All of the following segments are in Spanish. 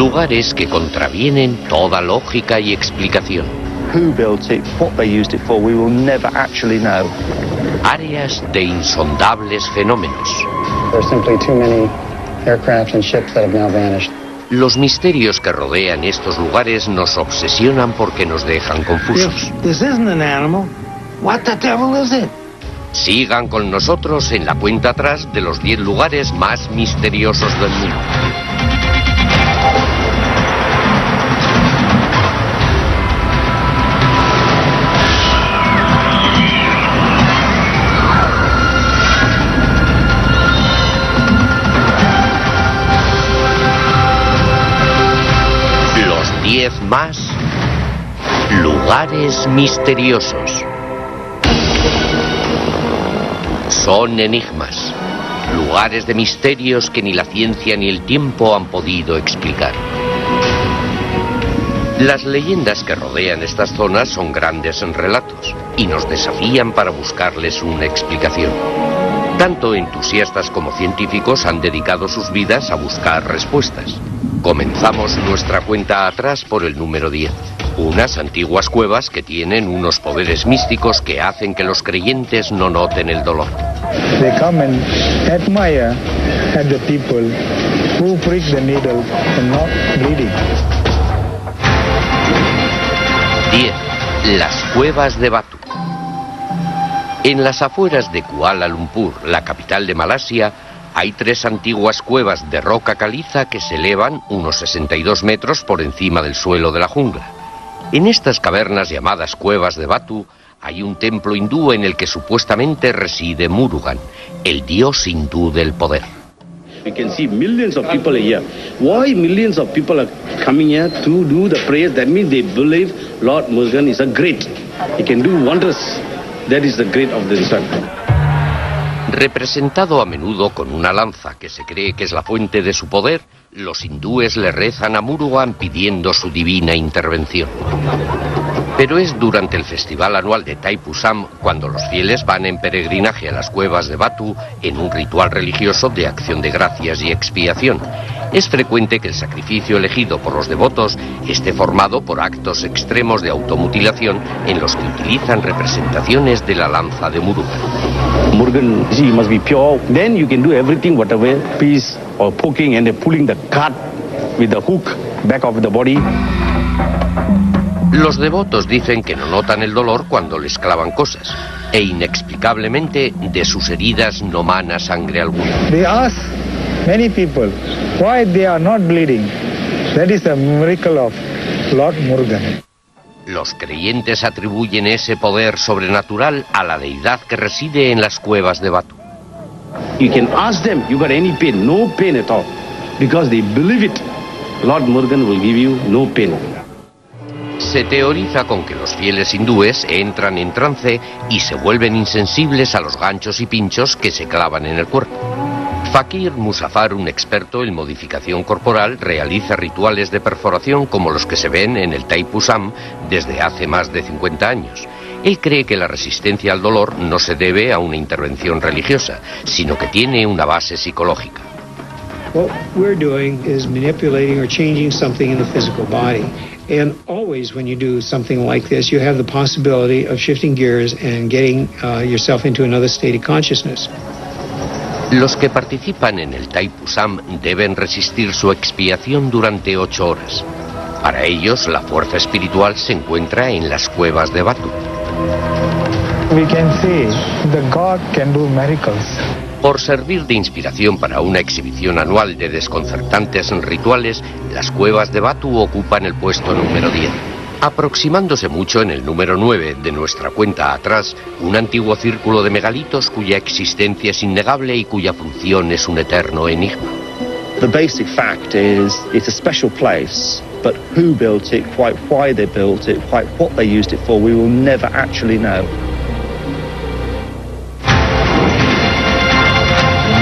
Lugares que contravienen toda lógica y explicación. Who built it, what they used it for, we will never actually know. Áreas de insondables fenómenos. There are simply too many aircraft and ships that have now vanished. Los misterios que rodean estos lugares nos obsesionan porque nos dejan confusos. This isn't an animal. What the devil is it? Sigan con nosotros en la cuenta atrás de los 10 lugares más misteriosos del mundo. Los 10 más lugares misteriosos. Son enigmas, lugares de misterios que ni la ciencia ni el tiempo han podido explicar. Las leyendas que rodean estas zonas son grandes relatos y nos desafían para buscarles una explicación. Tanto entusiastas como científicos han dedicado sus vidas a buscar respuestas. Comenzamos nuestra cuenta atrás por el número 10. Unas antiguas cuevas que tienen unos poderes místicos que hacen que los creyentes no noten el dolor. They come and admire at the people who prick the needle and not bleeding. 10. Las cuevas de Batu. En las afueras de Kuala Lumpur, la capital de Malasia, hay 3 antiguas cuevas de roca caliza que se elevan unos 62 metros por encima del suelo de la jungla. En estas cavernas llamadas cuevas de Batu hay un templo hindú en el que supuestamente reside Murugan, el dios hindú del poder. We can see millions of people here. Why millions of people are coming here to do the prayers? That means they believe Lord Murugan is a great. He can do wonders. That is the great of the sun. Representado a menudo con una lanza que se cree que es la fuente de su poder, los hindúes le rezan a Murugan pidiendo su divina intervención. Pero es durante el festival anual de Thaipusam cuando los fieles van en peregrinaje a las cuevas de Batu en un ritual religioso de acción de gracias y expiación. Es frecuente que el sacrificio elegido por los devotos esté formado por actos extremos de automutilación en los que utilizan representaciones de la lanza de Murugan. Murugan, he must be pure. Then you can do everything, whatever piece or poking and pulling the cut with the hook back of the body. Los devotos dicen que no notan el dolor cuando les clavan cosas e inexplicablemente de sus heridas no mana sangre alguna. They ask many people why they are not bleeding. That is a miracle of Lord Murugan. Los creyentes atribuyen ese poder sobrenatural a la deidad que reside en las cuevas de Batu. You can ask them, you got any pain? No pain at all. Because they believe it. Lord Murugan will give you no pain. Se teoriza con que los fieles hindúes entran en trance y se vuelven insensibles a los ganchos y pinchos que se clavan en el cuerpo. Fakir Musafar, un experto en modificación corporal, realiza rituales de perforación como los que se ven en el Thaipusam desde hace más de 50 años. Él cree que la resistencia al dolor no se debe a una intervención religiosa, sino que tiene una base psicológica. What we're doing is manipulating or changing something in the physical body. And always when you do something like this, you have the possibility of shifting gears and getting yourself into another state of consciousness. Los que participan en el Thaipusam deben resistir su expiación durante 8 horas. Para ellos, la fuerza espiritual se encuentra en las cuevas de Batu. We can see the God can do miracles. Por servir de inspiración para una exhibición anual de desconcertantes rituales, las cuevas de Batu ocupan el puesto número 10. Aproximándose mucho en el número 9 de nuestra cuenta atrás, un antiguo círculo de megalitos cuya existencia es innegable y cuya función es un eterno enigma. The basic fact is it's a special place, but who built it, quite why they built it, quite what they used it for, we will never actually know.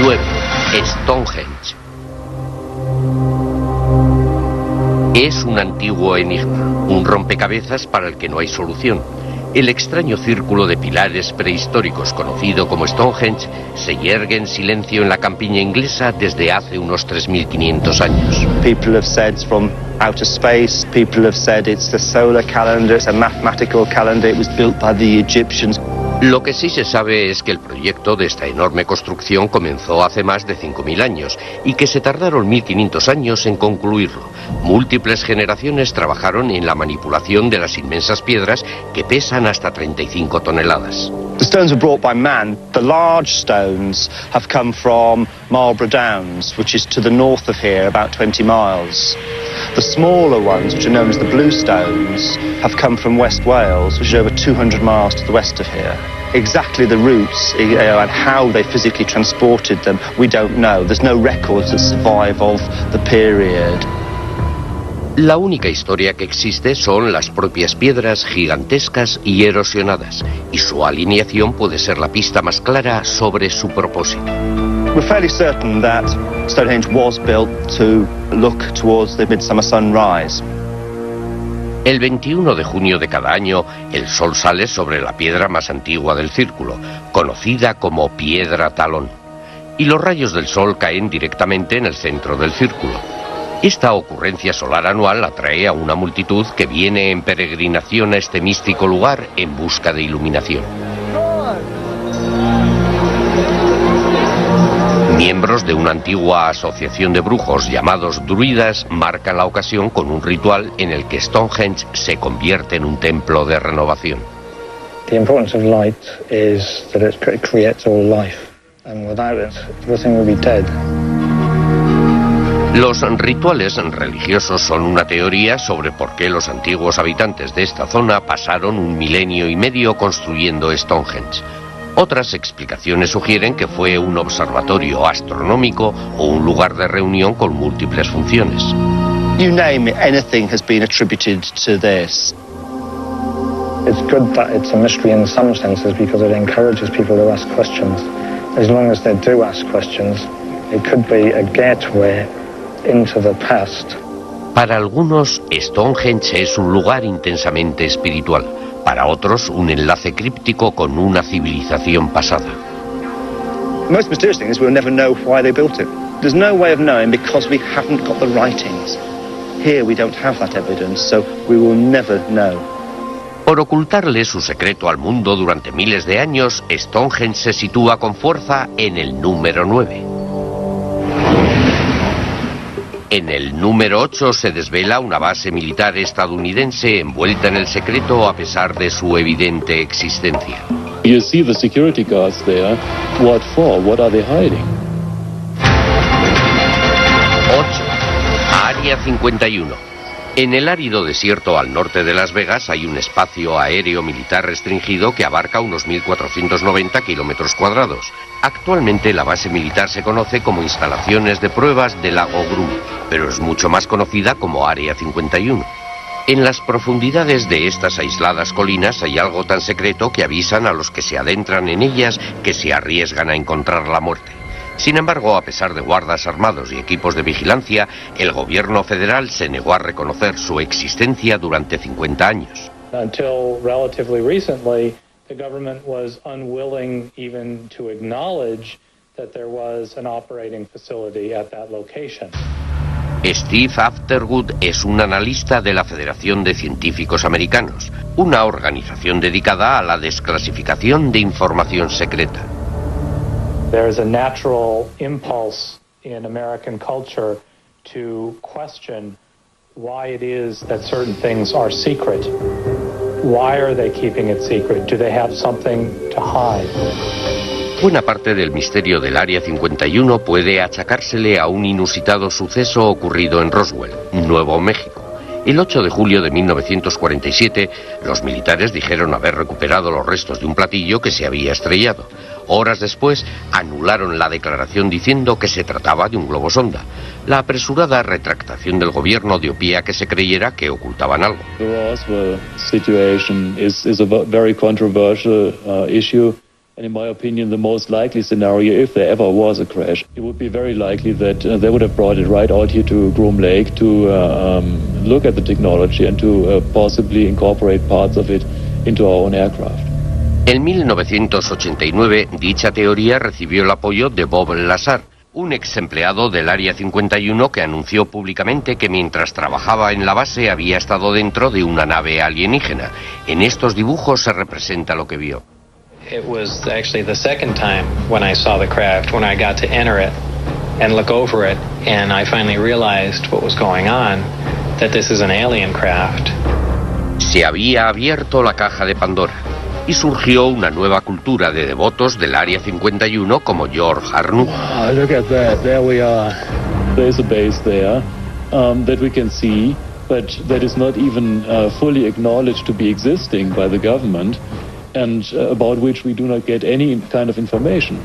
9. Stonehenge. Es un antiguo enigma, un rompecabezas para el que no hay solución. El extraño círculo de pilares prehistóricos conocido como Stonehenge se yergue en silencio en la campiña inglesa desde hace unos 3.500 años. People have said it's from outer space. People have said it's the solar calendar. It's a mathematical calendar. It was built by the Egyptians. Lo que sí se sabe es que el proyecto de esta enorme construcción comenzó hace más de 5.000 años y que se tardaron 1.500 años en concluirlo. Múltiples generaciones trabajaron en la manipulación de las inmensas piedras que pesan hasta 35 toneladas. The stones were brought by man. The large stones have come from Marlborough Downs, which is to the north of here, about 20 miles. The smaller ones, which are known as the blue stones, have come from West Wales, which is over 200 miles to the west of here. Exactly the routes and how they physically transported them, we don't know. There's no records that survive of the period. La única historia que existe son las propias piedras gigantescas y erosionadas, y su alineación puede ser la pista más clara sobre su propósito. We're fairly certain that Stonehenge was built to look towards the midsummer sunrise. El 21 de junio de cada año, el sol sale sobre la piedra más antigua del círculo, conocida como Piedra Talón, y los rayos del sol caen directamente en el centro del círculo. Esta ocurrencia solar anual atrae a una multitud que viene en peregrinación a este místico lugar en busca de iluminación. Miembros de una antigua asociación de brujos llamados druidas marcan la ocasión con un ritual en el que Stonehenge se convierte en un templo de renovación. The importance of light is that it creates all life, and without it, everything will be dead. Los rituales religiosos son una teoría sobre por qué los antiguos habitantes de esta zona pasaron 1,5 milenios construyendo Stonehenge. Otras explicaciones sugieren que fue un observatorio astronómico o un lugar de reunión con múltiples funciones. You name it, anything has been attributed to this. It's good that it's a mystery in some senses because it encourages people to ask questions. As long as they do ask questions, it could be a gateway into the past. Para algunos, Stonehenge es un lugar intensamente espiritual. Para otros, un enlace críptico con una civilización pasada. The most mysterious thing is we'll never know why they built it. There's no way of knowing because we haven't got the writings. Here we don't have that evidence, so we will never know. Por ocultarle su secreto al mundo durante miles de años, Stonehenge se sitúa con fuerza en el número 9. En el número 8 se desvela una base militar estadounidense envuelta en el secreto a pesar de su evidente existencia. You see the security guards there. What for? What are they hiding? 8. Área 51. En el árido desierto al norte de Las Vegas hay un espacio aéreo militar restringido que abarca unos 1.490 kilómetros cuadrados. Actualmente la base militar se conoce como Instalaciones de Pruebas del Lago Groom, pero es mucho más conocida como Área 51. En las profundidades de estas aisladas colinas hay algo tan secreto que avisan a los que se adentran en ellas que se arriesgan a encontrar la muerte. Sin embargo, a pesar de guardas armados y equipos de vigilancia, el gobierno federal se negó a reconocer su existencia durante 50 años. Until relatively recently, the government was unwilling even to acknowledge that there was an operating facility at that location. Steve Afterwood es un analista de la Federación de Científicos Americanos, una organización dedicada a la desclasificación de información secreta. There's a natural impulse in American culture to question why it is that certain things are secret. Why are they keeping it secret? Do they have something to hide? Buena parte del misterio del Área 51 puede achacársele a un inusitado suceso ocurrido en Roswell, Nuevo México. El 8 de julio de 1947, los militares dijeron haber recuperado los restos de un platillo que se había estrellado. Horas después, anularon la declaración diciendo que se trataba de un globo sonda. La apresurada retractación del gobierno dio pie a que se creyera que ocultaban algo. The Roswell situation is a very controversial issue. And in my opinion, the most likely scenario, if there ever was a crash, it would be very likely that they would have brought it right out here to Groom Lake to look at the technology and to possibly incorporate parts of it into our own aircraft. En 1989, dicha teoría recibió el apoyo de Bob Lazar, un ex empleado del Área 51 que anunció públicamente que mientras trabajaba en la base había estado dentro de una nave alienígena. En estos dibujos se representa lo que vio. It was actually the second time when I saw the craft, when I got to enter it and look over it, and I finally realized what was going on, that this is an alien craft. Se había abierto la caja de Pandora y surgió una nueva cultura de devotos del Área 51 como George Arnoux. Wow, look at that. There we are. There's a base there that we can see, but that is not even fully acknowledged to be existing by the government, and about which we do not get any kind of information.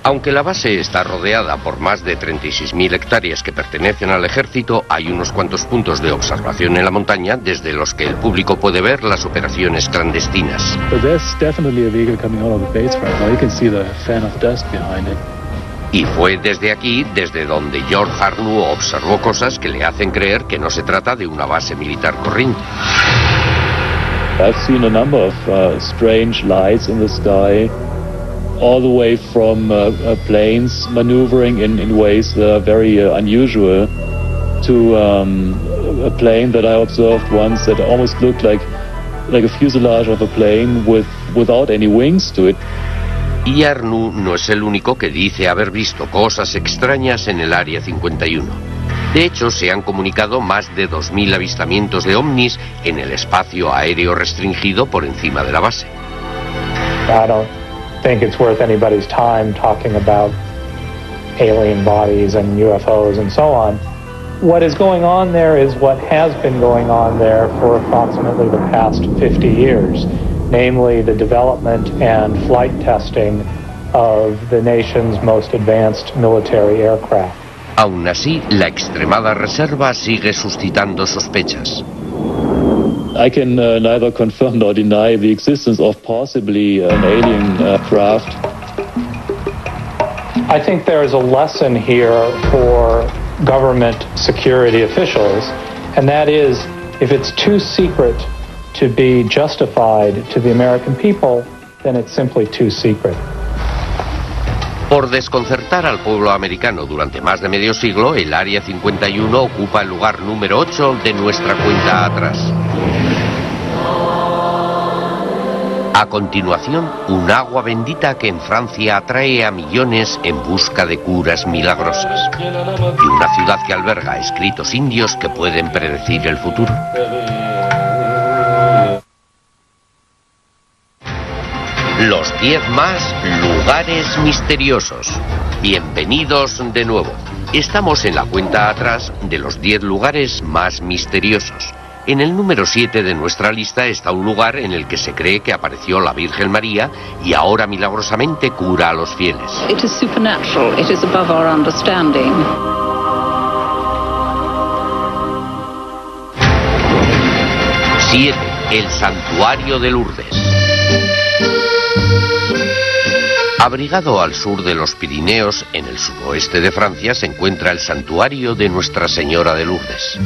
Aunque la base está rodeada por más de 36.000 hectáreas que pertenecen al ejército, hay unos cuantos puntos de observación en la montaña desde los que el público puede ver las operaciones clandestinas. But there's definitely a vehicle coming out of the base right now. You can see the fan of dust behind it. Y fue desde aquí, desde donde George Arnoux observó cosas que le hacen creer que no se trata de una base militar corriente. I've seen a number of strange lights in the sky, all the way from planes maneuvering in ways that are very unusual, to a plane that I observed once that almost looked like a fuselage of a plane without any wings to it. Y Arnoux no es el único que dice haber visto cosas extrañas en el Área 51. De hecho, se han comunicado más de 2.000 avistamientos de ovnis en el espacio aéreo restringido por encima de la base. I don't think it's worth anybody's time talking about alien bodies and UFOs and so on. What is going on there is what has been going on there for approximately the past 50 years, namely the development and flight testing of the nation's most advanced military aircraft. Aún así, la extremada reserva sigue suscitando sospechas. I can neither confirm nor deny the existence of possibly an alien craft. I think there is a lesson here for government security officials, and that is, if it's too secret to be justified to the American people, then it's simply too secret. Por desconcertar al pueblo americano durante más de medio siglo, el Área 51 ocupa el lugar número 8 de nuestra cuenta atrás. A continuación, un agua bendita que en Francia atrae a millones en busca de curas milagrosas. Y una ciudad que alberga escritos indios que pueden predecir el futuro. Los 10 más lugares misteriosos. Bienvenidos de nuevo. Estamos en la cuenta atrás de los 10 lugares más misteriosos. En el número 7 de nuestra lista está un lugar en el que se cree que apareció la Virgen María y ahora milagrosamente cura a los fieles. It is supernatural. It is above our understanding. 7. El Santuario de Lourdes. Abrigado al sur de los Pirineos, en el suroeste de Francia, se encuentra el Santuario de Nuestra Señora de Lourdes.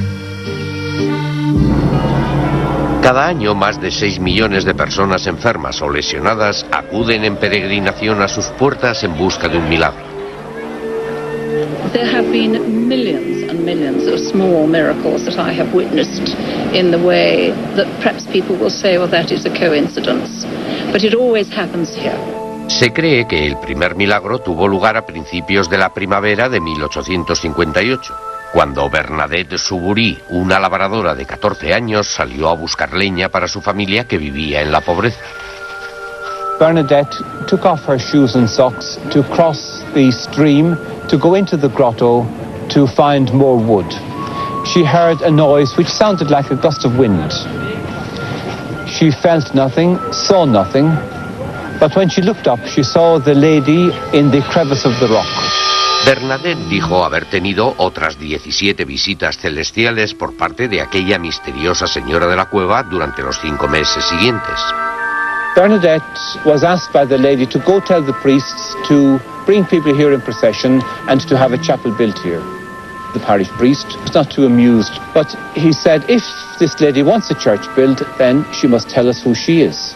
Cada año, más de 6 millones de personas enfermas o lesionadas acuden en peregrinación a sus puertas en busca de un milagro. There have been millions and millions of small miracles that I have witnessed in the way that perhaps people will say, well, that is a coincidence. But it always happens here. Se cree que el primer milagro tuvo lugar a principios de la primavera de 1858, cuando Bernadette Soubury, una labradora de 14 años, salió a buscar leña para su familia que vivía en la pobreza. Bernadette took off her shoes and socks to cross the stream to go into the grotto to find more wood. She heard a noise which sounded like a gust of wind. She felt nothing, saw nothing, but when she looked up, she saw the lady in the crevice of the rock. Bernadette dijo haber tenido otras 17 visitas celestiales por parte de aquella misteriosa señora de la cueva durante los 5 meses siguientes. Bernadette was asked by the lady to go tell the priests to bring people here in procession and to have a chapel built here. The parish priest was not too amused, but he said, if this lady wants a church built, then she must tell us who she is.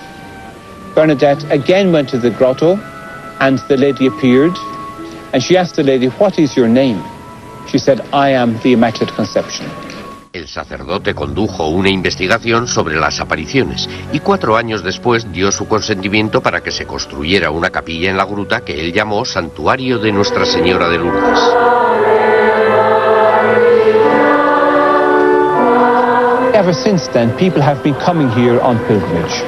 Bernadette again went to the grotto, and the lady appeared, and she asked the lady, what is your name? She said, I am the Immaculate Conception. El sacerdote condujo una investigación sobre las apariciones y 4 años después dio su consentimiento para que se construyera una capilla en la gruta que él llamó Santuario de Nuestra Señora de Lourdes. Ever since then, people have been coming here on pilgrimage.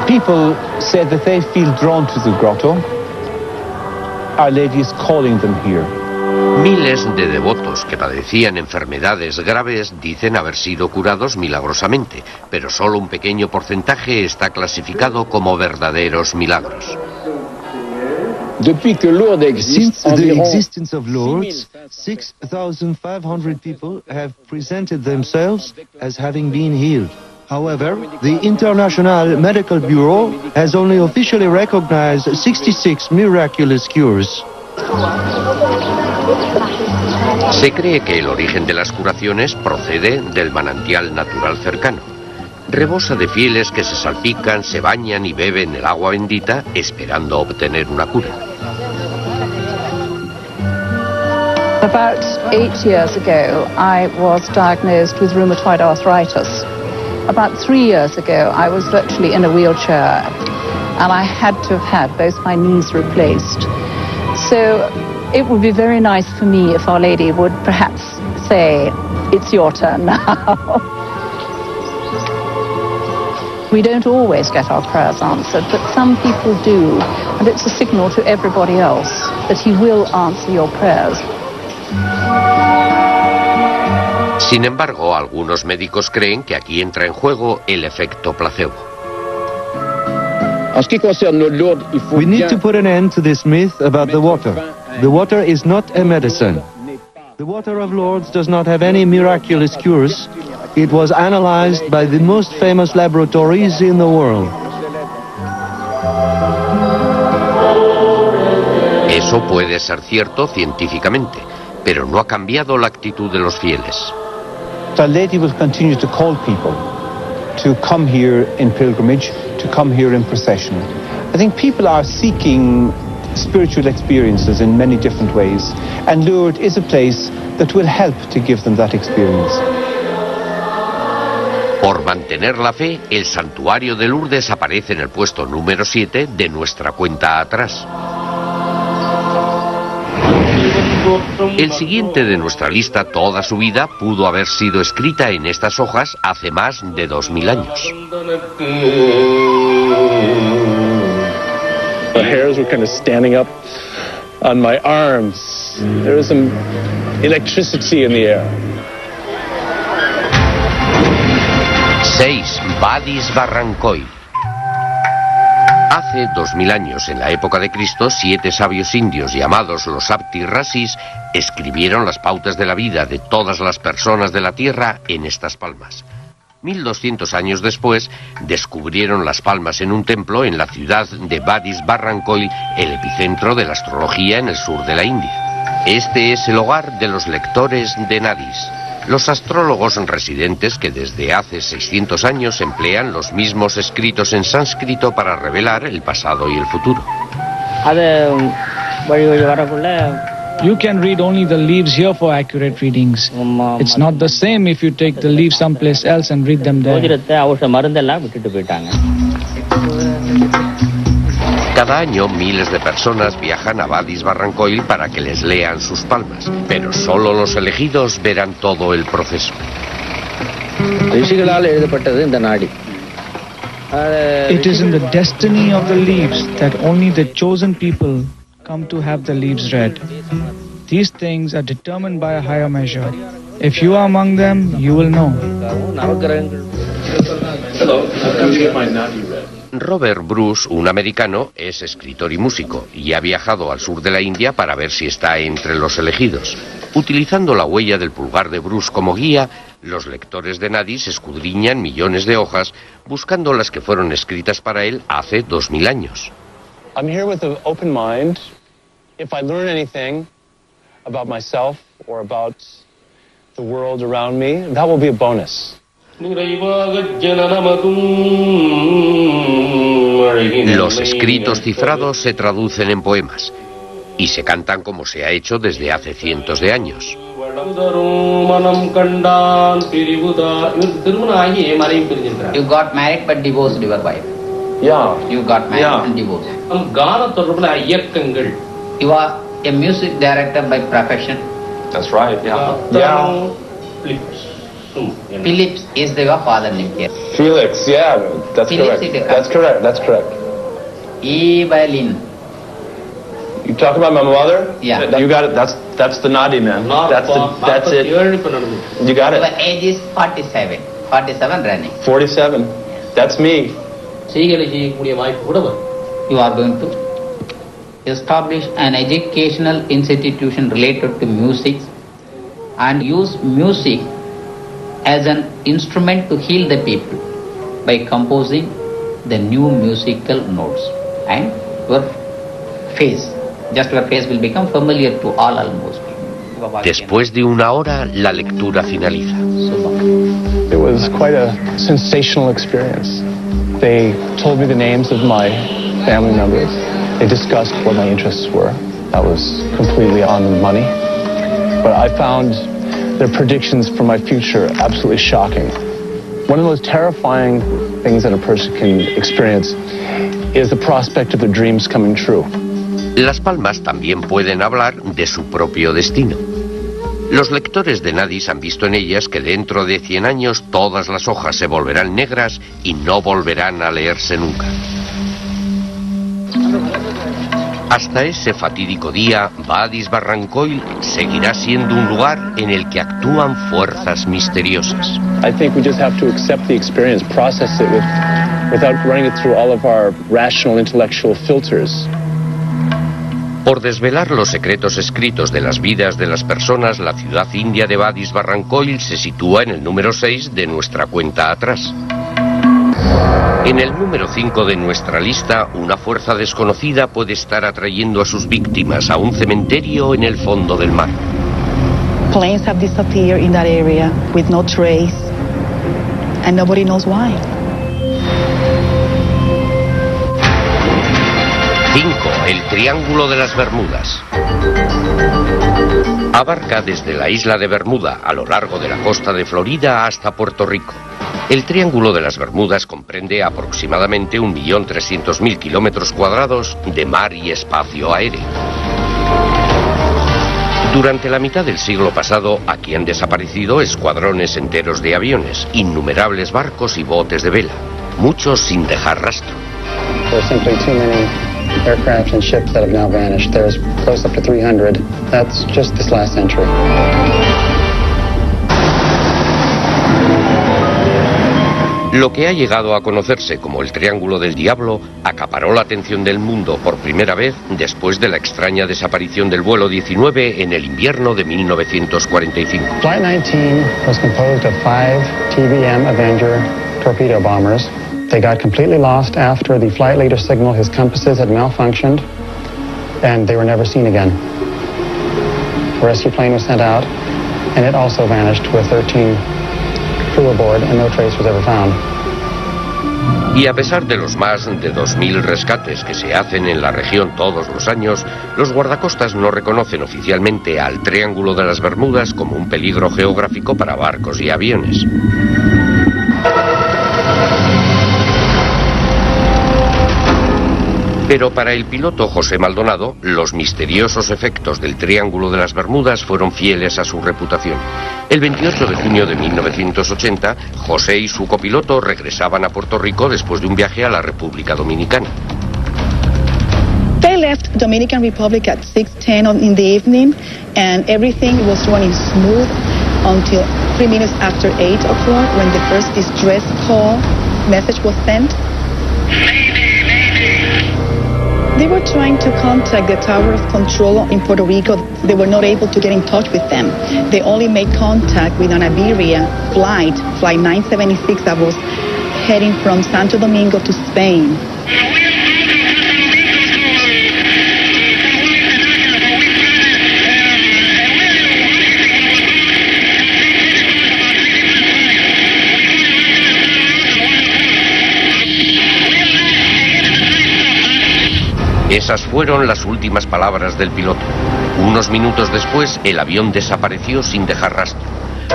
People say that they feel drawn to the grotto. Our Lady is calling them here. Miles de devotos que padecían enfermedades graves dicen haber sido curados milagrosamente, pero solo un pequeño porcentaje está clasificado como verdaderos milagros. Since the existence of Lourdes, 6,500 people have presented themselves as having been healed. However, the International Medical Bureau has only officially recognized 66 miraculous cures. Se cree que el origen de las curaciones procede del manantial natural cercano. Rebosa de fieles que se salpican, se bañan y beben el agua bendita esperando obtener una cura. About 8 years ago, I was diagnosed with rheumatoid arthritis. About 3 years ago, I was virtually in a wheelchair, and I had to have had both my knees replaced. So it would be very nice for me if Our Lady would perhaps say, it's your turn now. We don't always get our prayers answered, but some people do, and it's a signal to everybody else that He will answer your prayers. Sin embargo, algunos médicos creen que aquí entra en juego el efecto placebo. We need to put an end to this myth about the water. The water is not a medicine. The water of Lourdes does not have any miraculous cures. It was analyzed by the most famous laboratories in the world. Eso puede ser cierto científicamente, pero no ha cambiado la actitud de los fieles. Our Lady will continue to call people to come here in pilgrimage, to come here in procession. I think people are seeking spiritual experiences in many different ways, and Lourdes is a place that will help to give them that experience. Por mantener la fe, el santuario de Lourdes aparece en el puesto número 7 de nuestra cuenta atrás. El siguiente de nuestra lista, toda su vida, pudo haber sido escrita en estas hojas hace más de 2000 años. The hairs were kind of standing up on my arms. There was some electricity in the air. 6. Vadis Barrancoy. Hace 2000 años, en la época de Cristo, 7 sabios indios llamados los Apti Rasis escribieron las pautas de la vida de todas las personas de la tierra en estas palmas. 1200 años después, descubrieron las palmas en un templo en la ciudad de Vadis Barrancoy, el epicentro de la astrología en el sur de la India. Este es el hogar de los lectores de Nadis, los astrólogos residentes que desde hace 600 años emplean los mismos escritos en sánscrito para revelar el pasado y el futuro. You can read only the leaves here for accurate readings. It's not the same if you take the leaves someplace else and read them there. Cada año miles de personas viajan a Vadis Barrancoy para que les lean sus palmas, pero solo los elegidos verán todo el proceso. It is in the destiny of the leaves that only the chosen people come to have the leaves read. These things are determined by a higher measure. If you are among them, you will know. Robert Bruce, un americano, es escritor y músico, y ha viajado al sur de la India para ver si está entre los elegidos. Utilizando la huella del pulgar de Bruce como guía, los lectores de Nadis escudriñan millones de hojas, buscando las que fueron escritas para él hace 2000 años. I'm here with an open mind. If I learn anything about myself or about the world around me, that will be a bonus. Los escritos cifrados se traducen en poemas y se cantan como se ha hecho desde hace cientos de años. You got married but divorced your wife. Yeah. You got married and divorced. You are a music director by profession. That's right, yeah. Phillips is your father name here. Felix, yeah, that's Phillips correct. That's correct. E. Violin. You talk about my mother? Yeah. You got it. That's the Nadi, man. That's it. You got it. Your age is 47. 47 running. 47. That's me. You are going to establish an educational institution related to music and use music as an instrument to heal the people by composing the new musical notes. And your face will become familiar to all almost. Después de una hora, la lectura finaliza. It was quite a sensational experience. They told me the names of my family members. They discussed what my interests were. That was completely on the money. But I found their predictions for my future absolutely shocking. One of the most terrifying things that a person can experience is the prospect of their dreams coming true. Las palmas también pueden hablar de su propio destino. Los lectores de Nadis han visto en ellas que dentro de 100 años todas las hojas se volverán negras y no volverán a leerse nunca. Hasta ese fatídico día, Vadis Barrancoil seguirá siendo un lugar en el que actúan fuerzas misteriosas. I think we just have to accept the experience, process it without running it through all of our rational intellectual filters. Por desvelar los secretos escritos de las vidas de las personas, la ciudad india de Vadis Barrancoil se sitúa en el número 6 de nuestra cuenta atrás. En el número 5 de nuestra lista, una fuerza desconocida puede estar atrayendo a sus víctimas a un cementerio en el fondo del mar. Planes have disappeared in that area with no trace, and nobody knows why. 5. El Triángulo de las Bermudas. Abarca desde la isla de Bermuda a lo largo de la costa de Florida hasta Puerto Rico. El Triángulo de las Bermudas comprende aproximadamente 1.300.000 kilómetros cuadrados de mar y espacio aéreo. Durante la mitad del siglo pasado, aquí han desaparecido escuadrones enteros de aviones, innumerables barcos y botes de vela, muchos sin dejar rastro. Aircraft and ships that have now vanished. There's close up to 300. That's just this last century. Lo que ha llegado a conocerse como el Triángulo del Diablo acaparó la atención del mundo por primera vez después de la extraña desaparición del vuelo 19 en el invierno de 1945. Flight 19 was composed of 5 TBM Avenger torpedo bombers. They got completely lost after the flight leader signaled his compasses had malfunctioned, and they were never seen again. A rescue plane was sent out, and it also vanished with 13 crew aboard, and no trace was ever found. Y a pesar de los más de 2.000 rescates que se hacen en la región todos los años, los guardacostas no reconocen oficialmente al Triángulo de las Bermudas como un peligro geográfico para barcos y aviones. Pero para el piloto José Maldonado, los misteriosos efectos del Triángulo de las Bermudas fueron fieles a su reputación. El 28 de junio de 1980, José y su copiloto regresaban a Puerto Rico después de un viaje a la República Dominicana. They left Dominican Republic at 6:10 in the evening, and everything was running smooth until 3 minutes after 8 o'clock when the first distress call message was sent. They were trying to contact the Tower of Control in Puerto Rico. They were not able to get in touch with them. They only made contact with an Iberia flight 976 that was heading from Santo Domingo to Spain. Esas fueron las últimas palabras del piloto. Unos minutos después, el avión desapareció sin dejar rastro.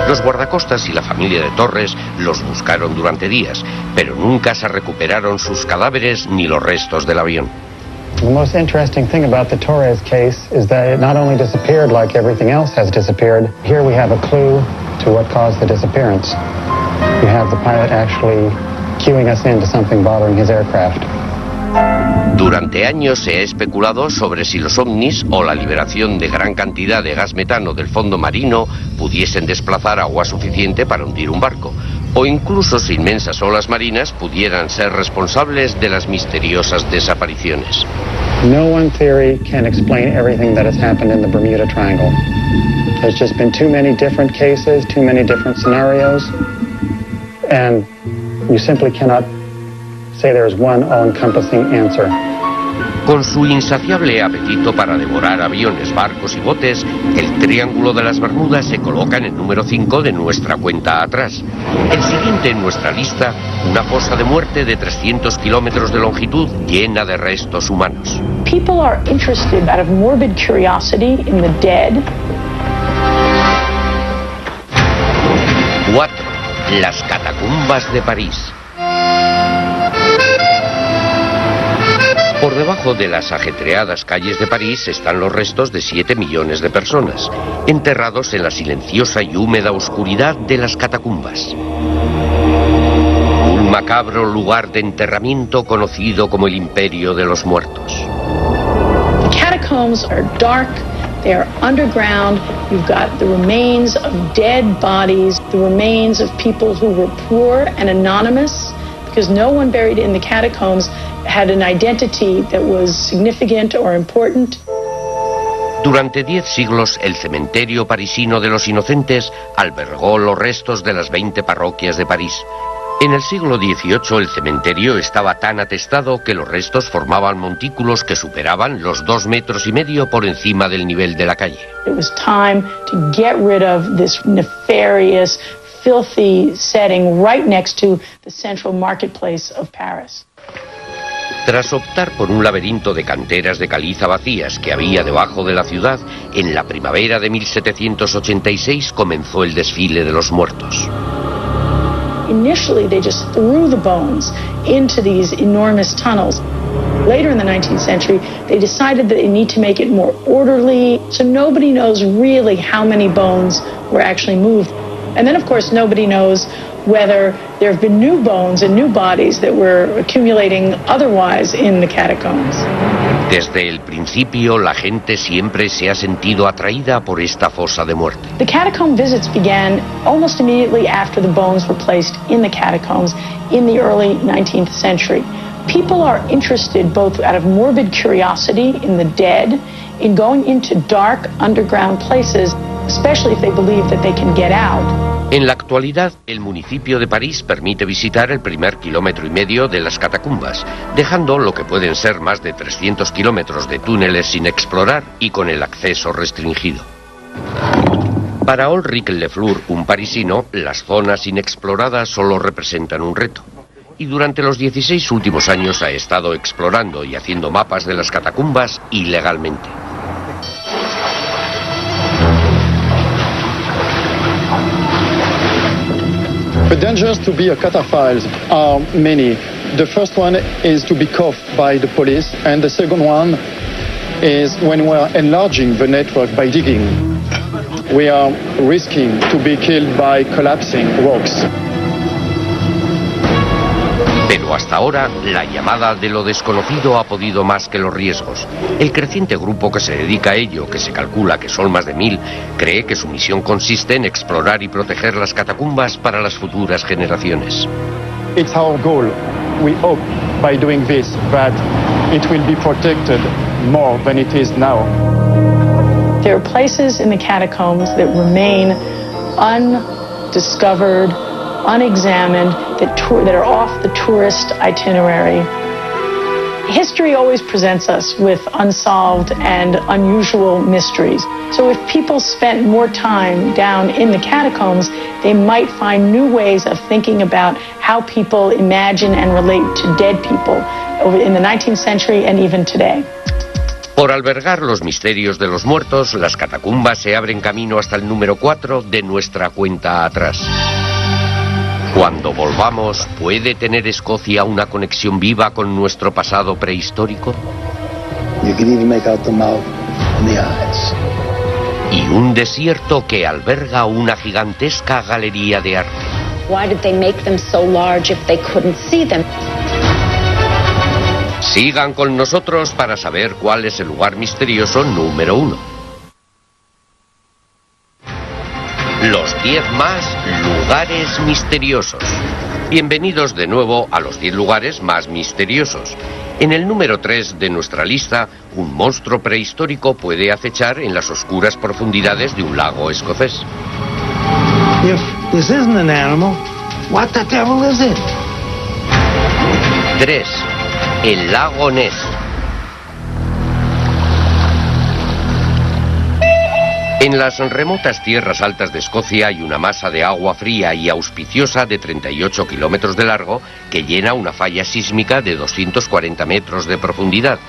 Los guardacostas y la familia de Torres los buscaron durante días, pero nunca se recuperaron sus cadáveres ni los restos del avión. The most interesting thing about the Torres case is that it not only disappeared like everything else has disappeared, here we have a clue to what caused the disappearance. You have the pilot actually cueing us into something bothering his aircraft. Durante años se ha especulado sobre si los ovnis o la liberación de gran cantidad de gas metano del fondo marino pudiesen desplazar agua suficiente para hundir un barco, o incluso si inmensas olas marinas pudieran ser responsables de las misteriosas desapariciones. No one theory can explain everything that has happened in the Bermuda Triangle. There's just been too many different cases, too many different scenarios, and you simply cannot say there's one all-encompassing answer. Con su insaciable apetito para devorar aviones, barcos y botes, el Triángulo de las Bermudas se coloca en el número 5 de nuestra cuenta atrás. El siguiente en nuestra lista, una fosa de muerte de 300 kilómetros de longitud llena de restos humanos. People are interested out of morbid curiosity in the dead. 4. Las catacumbas de París. Por debajo de las ajetreadas calles de París están los restos de 7 millones de personas, enterrados en la silenciosa y húmeda oscuridad de las catacumbas. Un macabro lugar de enterramiento conocido como el Imperio de los Muertos. The catacombs are dark, they are underground, you've got the remains of dead bodies, the remains of people who were poor and anonymous, because no one buried in the catacombs had an identity that was significant or important. Durante 10 siglos, el cementerio parisino de los inocentes albergó los restos de las 20 parroquias de París. En el siglo XVIII, el cementerio estaba tan atestado que los restos formaban montículos que superaban los 2,5 metros por encima del nivel de la calle. It was time to get rid of this nefarious, filthy setting right next to the central marketplace of Paris. Tras optar por un laberinto de canteras de caliza vacías que había debajo de la ciudad, en la primavera de 1786 comenzó el desfile de los muertos. Initially, they just threw the bones into these enormous tunnels. Later in the 19th century, they decided that they need to make it more orderly, so nobody knows really how many bones were actually moved. And then, of course, nobody knows whether there have been new bones and new bodies that were accumulating otherwise in the catacombs. Desde el principio, la gente siempre se ha sentido atraída por esta fosa de muerte. The catacomb visits began almost immediately after the bones were placed in the catacombs in the early 19th century. People are interested, both out of morbid curiosity in the dead, in going into dark underground places, especially if they believe that they can get out. En la actualidad, el municipio de París permite visitar el primer 1,5 kilómetros de las catacumbas, dejando lo que pueden ser más de 300 kilómetros de túneles sin explorar y con el acceso restringido. Para Ulrich Lefleur, un parisino, las zonas inexploradas solo representan un reto. Y durante los 16 últimos años ha estado explorando y haciendo mapas de las catacumbas ilegalmente. The dangers to be a cataphile are many. The first one is to be caught by the police, and the second one is when we are enlarging the network by digging. We are risking to be killed by collapsing rocks. Pero hasta ahora, la llamada de lo desconocido ha podido más que los riesgos. El creciente grupo que se dedica a ello, que se calcula que son más de 1000, cree que su misión consiste en explorar y proteger las catacumbas para las futuras generaciones. It's our goal. We hope by doing this that it will be protected more than it is now. There are places in the catacombs that remain undiscovered, unexamined, that are off the tourist itinerary. History always presents us with unsolved and unusual mysteries. So if people spent more time down in the catacombs, they might find new ways of thinking about how people imagine and relate to dead people in the 19th century and even today. Por albergar los misterios de los muertos, las catacumbas se abren camino hasta el número 4 de nuestra cuenta atrás. Cuando volvamos, ¿puede tener Escocia una conexión viva con nuestro pasado prehistórico? Y un desierto que alberga una gigantesca galería de arte. Why did they make them so large if they couldn't see them? Sigan con nosotros para saber cuál es el lugar misterioso número 1. Los 10 más lugares misteriosos. Bienvenidos de nuevo a los 10 lugares más misteriosos. En el número 3 de nuestra lista, un monstruo prehistórico puede acechar en las oscuras profundidades de un lago escocés. If this isn't an animal, what the devil is it? 3. El lago Ness. En las remotas tierras altas de Escocia hay una masa de agua fría y auspiciosa de 38 kilómetros de largo que llena una falla sísmica de 240 metros de profundidad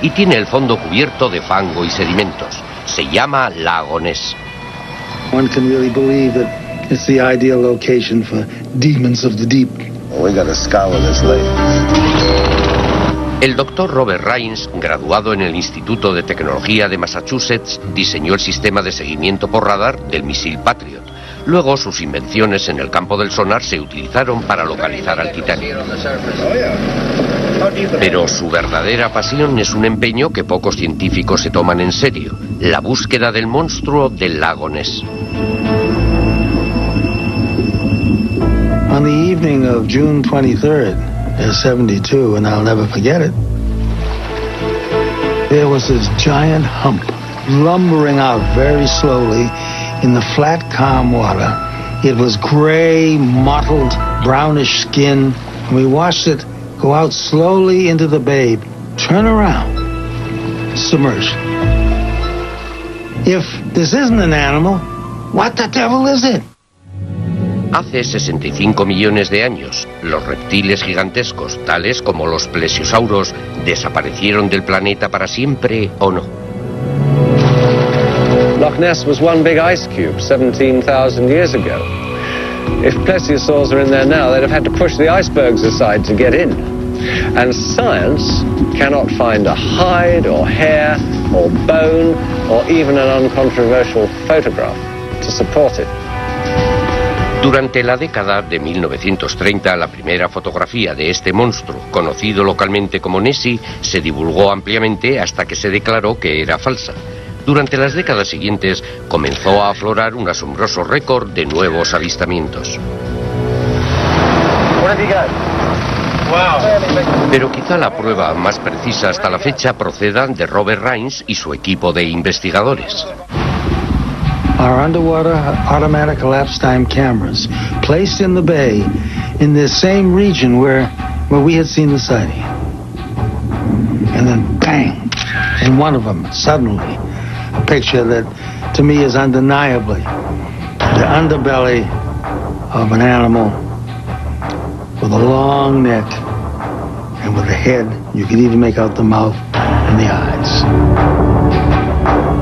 y tiene el fondo cubierto de fango y sedimentos. Se llama lago Ness. One can really believe that it's the ideal location for demons of the deep. Well, we gotta scour this lake. El doctor Robert Rains, graduado en el Instituto de Tecnología de Massachusetts, diseñó el sistema de seguimiento por radar del misil Patriot. Luego, sus invenciones en el campo del sonar se utilizaron para localizar al Titanic. Pero su verdadera pasión es un empeño que pocos científicos se toman en serio: la búsqueda del monstruo del lago Ness. On the evening of June 23rd, 72, and I'll never forget it, there was this giant hump lumbering out very slowly in the flat, calm water. It was gray, mottled, brownish skin. And we watched it go out slowly into the bay, turn around, submerged. If this isn't an animal, what the devil is it? Hace 65 millones de años, los reptiles gigantescos, tales como los plesiosauros, ¿desaparecieron del planeta para siempre o no? Loch Ness was one big ice cube 17,000 years ago. If plesiosaurs are in there now, they'd have had to push the icebergs aside to get in. And science cannot find a hide or hair or bone or even an uncontroversial photograph to support it. Durante la década de 1930, la primera fotografía de este monstruo, conocido localmente como Nessie, se divulgó ampliamente hasta que se declaró que era falsa. Durante las décadas siguientes, comenzó a aflorar un asombroso récord de nuevos avistamientos. Pero quizá la prueba más precisa hasta la fecha proceda de Robert Rains y su equipo de investigadores. Our underwater automatic elapsed time cameras placed in the bay in the same region where we had seen the sighting. And then bang, in one of them, suddenly, a picture that to me is undeniably the underbelly of an animal with a long neck and with a head. You could even make out the mouth and the eyes.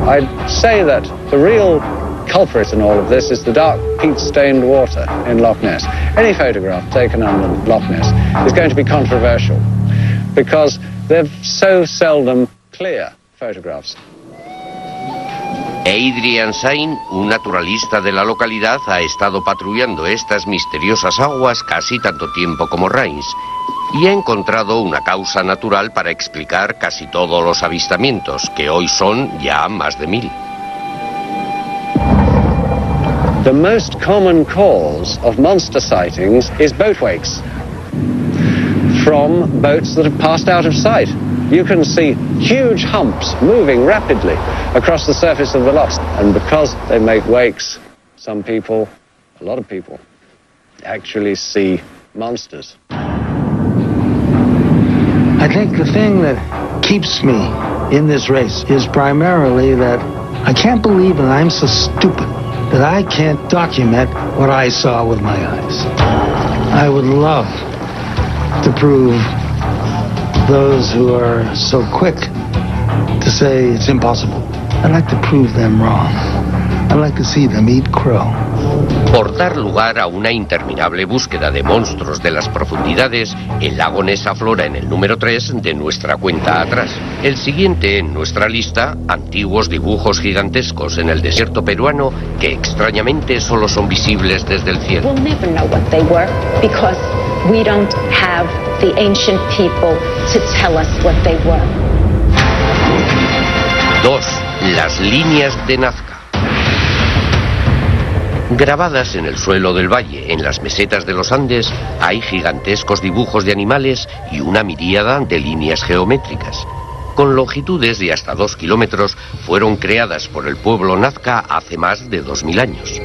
I'd say that the real culprit in all of this is the dark peat-stained water in Loch Ness. Any photograph taken under Loch Ness is going to be controversial because they're so seldom clear photographs. Adrian Sain, un naturalista de la localidad, ha estado patrullando estas misteriosas aguas casi tanto tiempo como Rains y ha encontrado una causa natural para explicar casi todos los avistamientos, que hoy son ya más de 1000. The most common cause of monster sightings is boat wakes from boats that have passed out of sight. You can see huge humps moving rapidly across the surface of the loch, and because they make wakes, some people, a lot of people, actually see monsters. I think the thing that keeps me in this race is primarily that I can't believe that I'm so stupid that I can't document what I saw with my eyes. I would love to prove those who are so quick to say it's impossible. I'd like to prove them wrong. I'd like to see them eat crow. Por dar lugar a una interminable búsqueda de monstruos de las profundidades, el lago Ness aflora en el número 3 de nuestra cuenta atrás. El siguiente en nuestra lista, antiguos dibujos gigantescos en el desierto peruano que extrañamente solo son visibles desde el cielo. We'll never know what they were because we don't have the ancient people to tell us what they were. 2. Las líneas de Nazca. Grabadas en el suelo del valle, en las mesetas de los Andes, hay gigantescos dibujos de animales y una miríada de líneas geométricas. Con longitudes de hasta 2 kilómetros, fueron creadas por el pueblo Nazca hace más de 2000 años.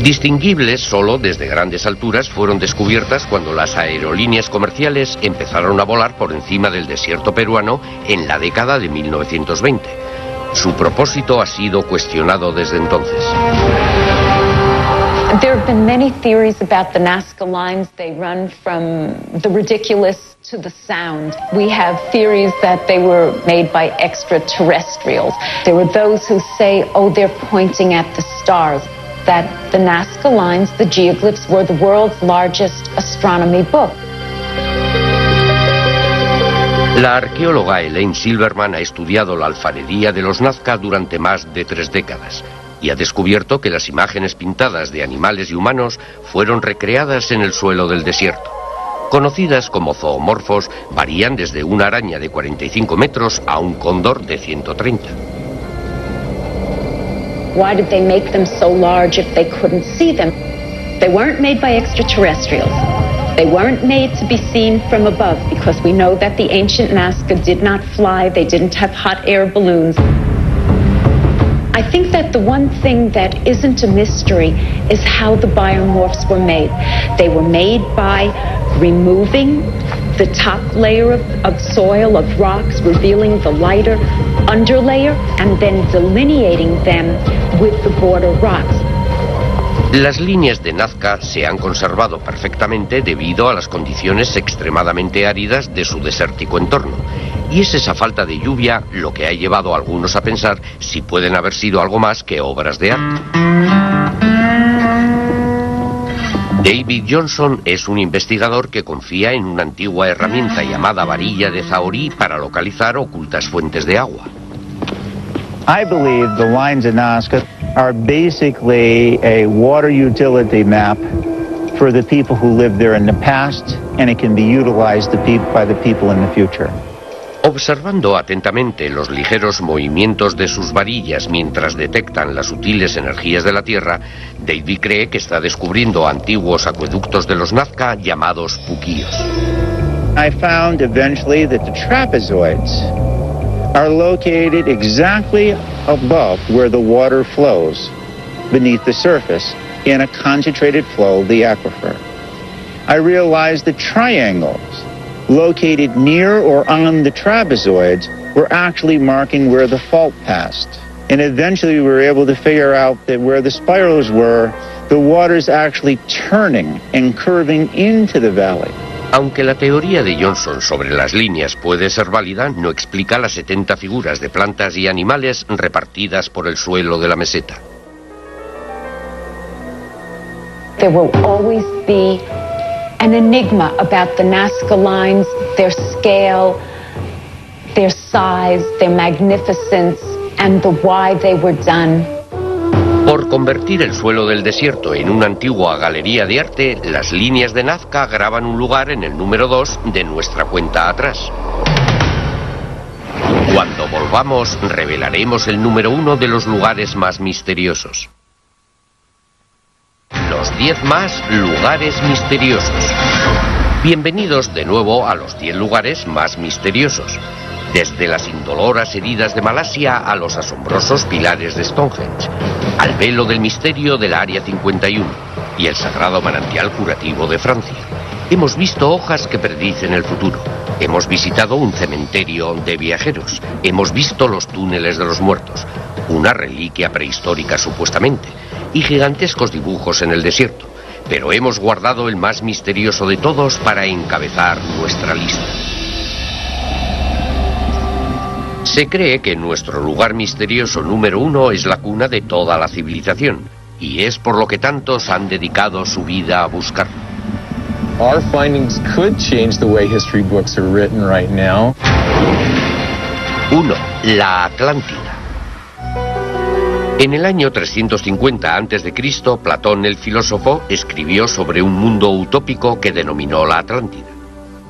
Distinguibles solo desde grandes alturas, fueron descubiertas cuando las aerolíneas comerciales empezaron a volar por encima del desierto peruano en la década de 1920. Su propósito ha sido cuestionado desde entonces. There have been many theories about the Nazca lines. They run from the ridiculous to the sound. We have theories that they were made by extraterrestrials. There were those who say, oh, they're pointing at the stars. That the Nazca lines, the geoglyphs, were the world's largest astronomy book. La arqueóloga Elaine Silverman ha estudiado la alfarería de los Nazca durante más de 3 décadas y ha descubierto que las imágenes pintadas de animales y humanos fueron recreadas en el suelo del desierto. Conocidas como zoomorfos, varían desde una araña de 45 metros a un cóndor de 130. Why did they make them so large if they couldn't see them? They weren't made by extraterrestrials. They weren't made to be seen from above because we know that the ancient Nazca did not fly. They didn't have hot air balloons. I think that the one thing that isn't a mystery is how the biomorphs were made. They were made by removing the top layer of soil, of rocks, revealing the lighter underlayer, and then delineating them with the border rocks. Las líneas de Nazca se han conservado perfectamente debido a las condiciones extremadamente áridas de su desértico entorno. Y es esa falta de lluvia lo que ha llevado a algunos a pensar si pueden haber sido algo más que obras de arte. David Johnson es un investigador que confía en una antigua herramienta llamada varilla de Zahorí para localizar ocultas fuentes de agua. I believe the lines of Nazca are basically a water utility map for the people who lived there in the past, and it can be utilized by the people in the future. Observando atentamente los ligeros movimientos de sus varillas mientras detectan las sutiles energías de la Tierra, David cree que está descubriendo antiguos acueductos de los Nazca llamados puquíos. I found eventually that the trapezoids are located exactly above where the water flows beneath the surface in a concentrated flow of the aquifer. I realized the triangles located near or on the trapezoids were actually marking where the fault passed. And eventually we were able to figure out that where the spirals were, the water's actually turning and curving into the valley. Aunque la teoría de Johnson sobre las líneas puede ser válida, no explica las 70 figuras de plantas y animales repartidas por el suelo de la meseta. There will always be an enigma about the Nazca lines, their scale, their size, their magnificence, and the why they were done. Por convertir el suelo del desierto en una antigua galería de arte, las líneas de Nazca graban un lugar en el número 2 de nuestra cuenta atrás. Cuando volvamos, revelaremos el número 1 de los lugares más misteriosos. Los 10 más lugares misteriosos. Bienvenidos de nuevo a los 10 lugares más misteriosos. Desde las indoloras heridas de Malasia a los asombrosos pilares de Stonehenge, al velo del misterio del Área 51 y el sagrado manantial curativo de Francia. Hemos visto hojas que predicen el futuro. Hemos visitado un cementerio de viajeros. Hemos visto los túneles de los muertos, una reliquia prehistórica supuestamente, y gigantescos dibujos en el desierto. Pero hemos guardado el más misterioso de todos para encabezar nuestra lista. Se cree que nuestro lugar misterioso número 1 es la cuna de toda la civilización, y es por lo que tantos han dedicado su vida a buscarlo. Our findings could change the way history books are written right now. 1. La Atlántida. En el año 350 a.C., Platón el filósofo escribió sobre un mundo utópico que denominó la Atlántida.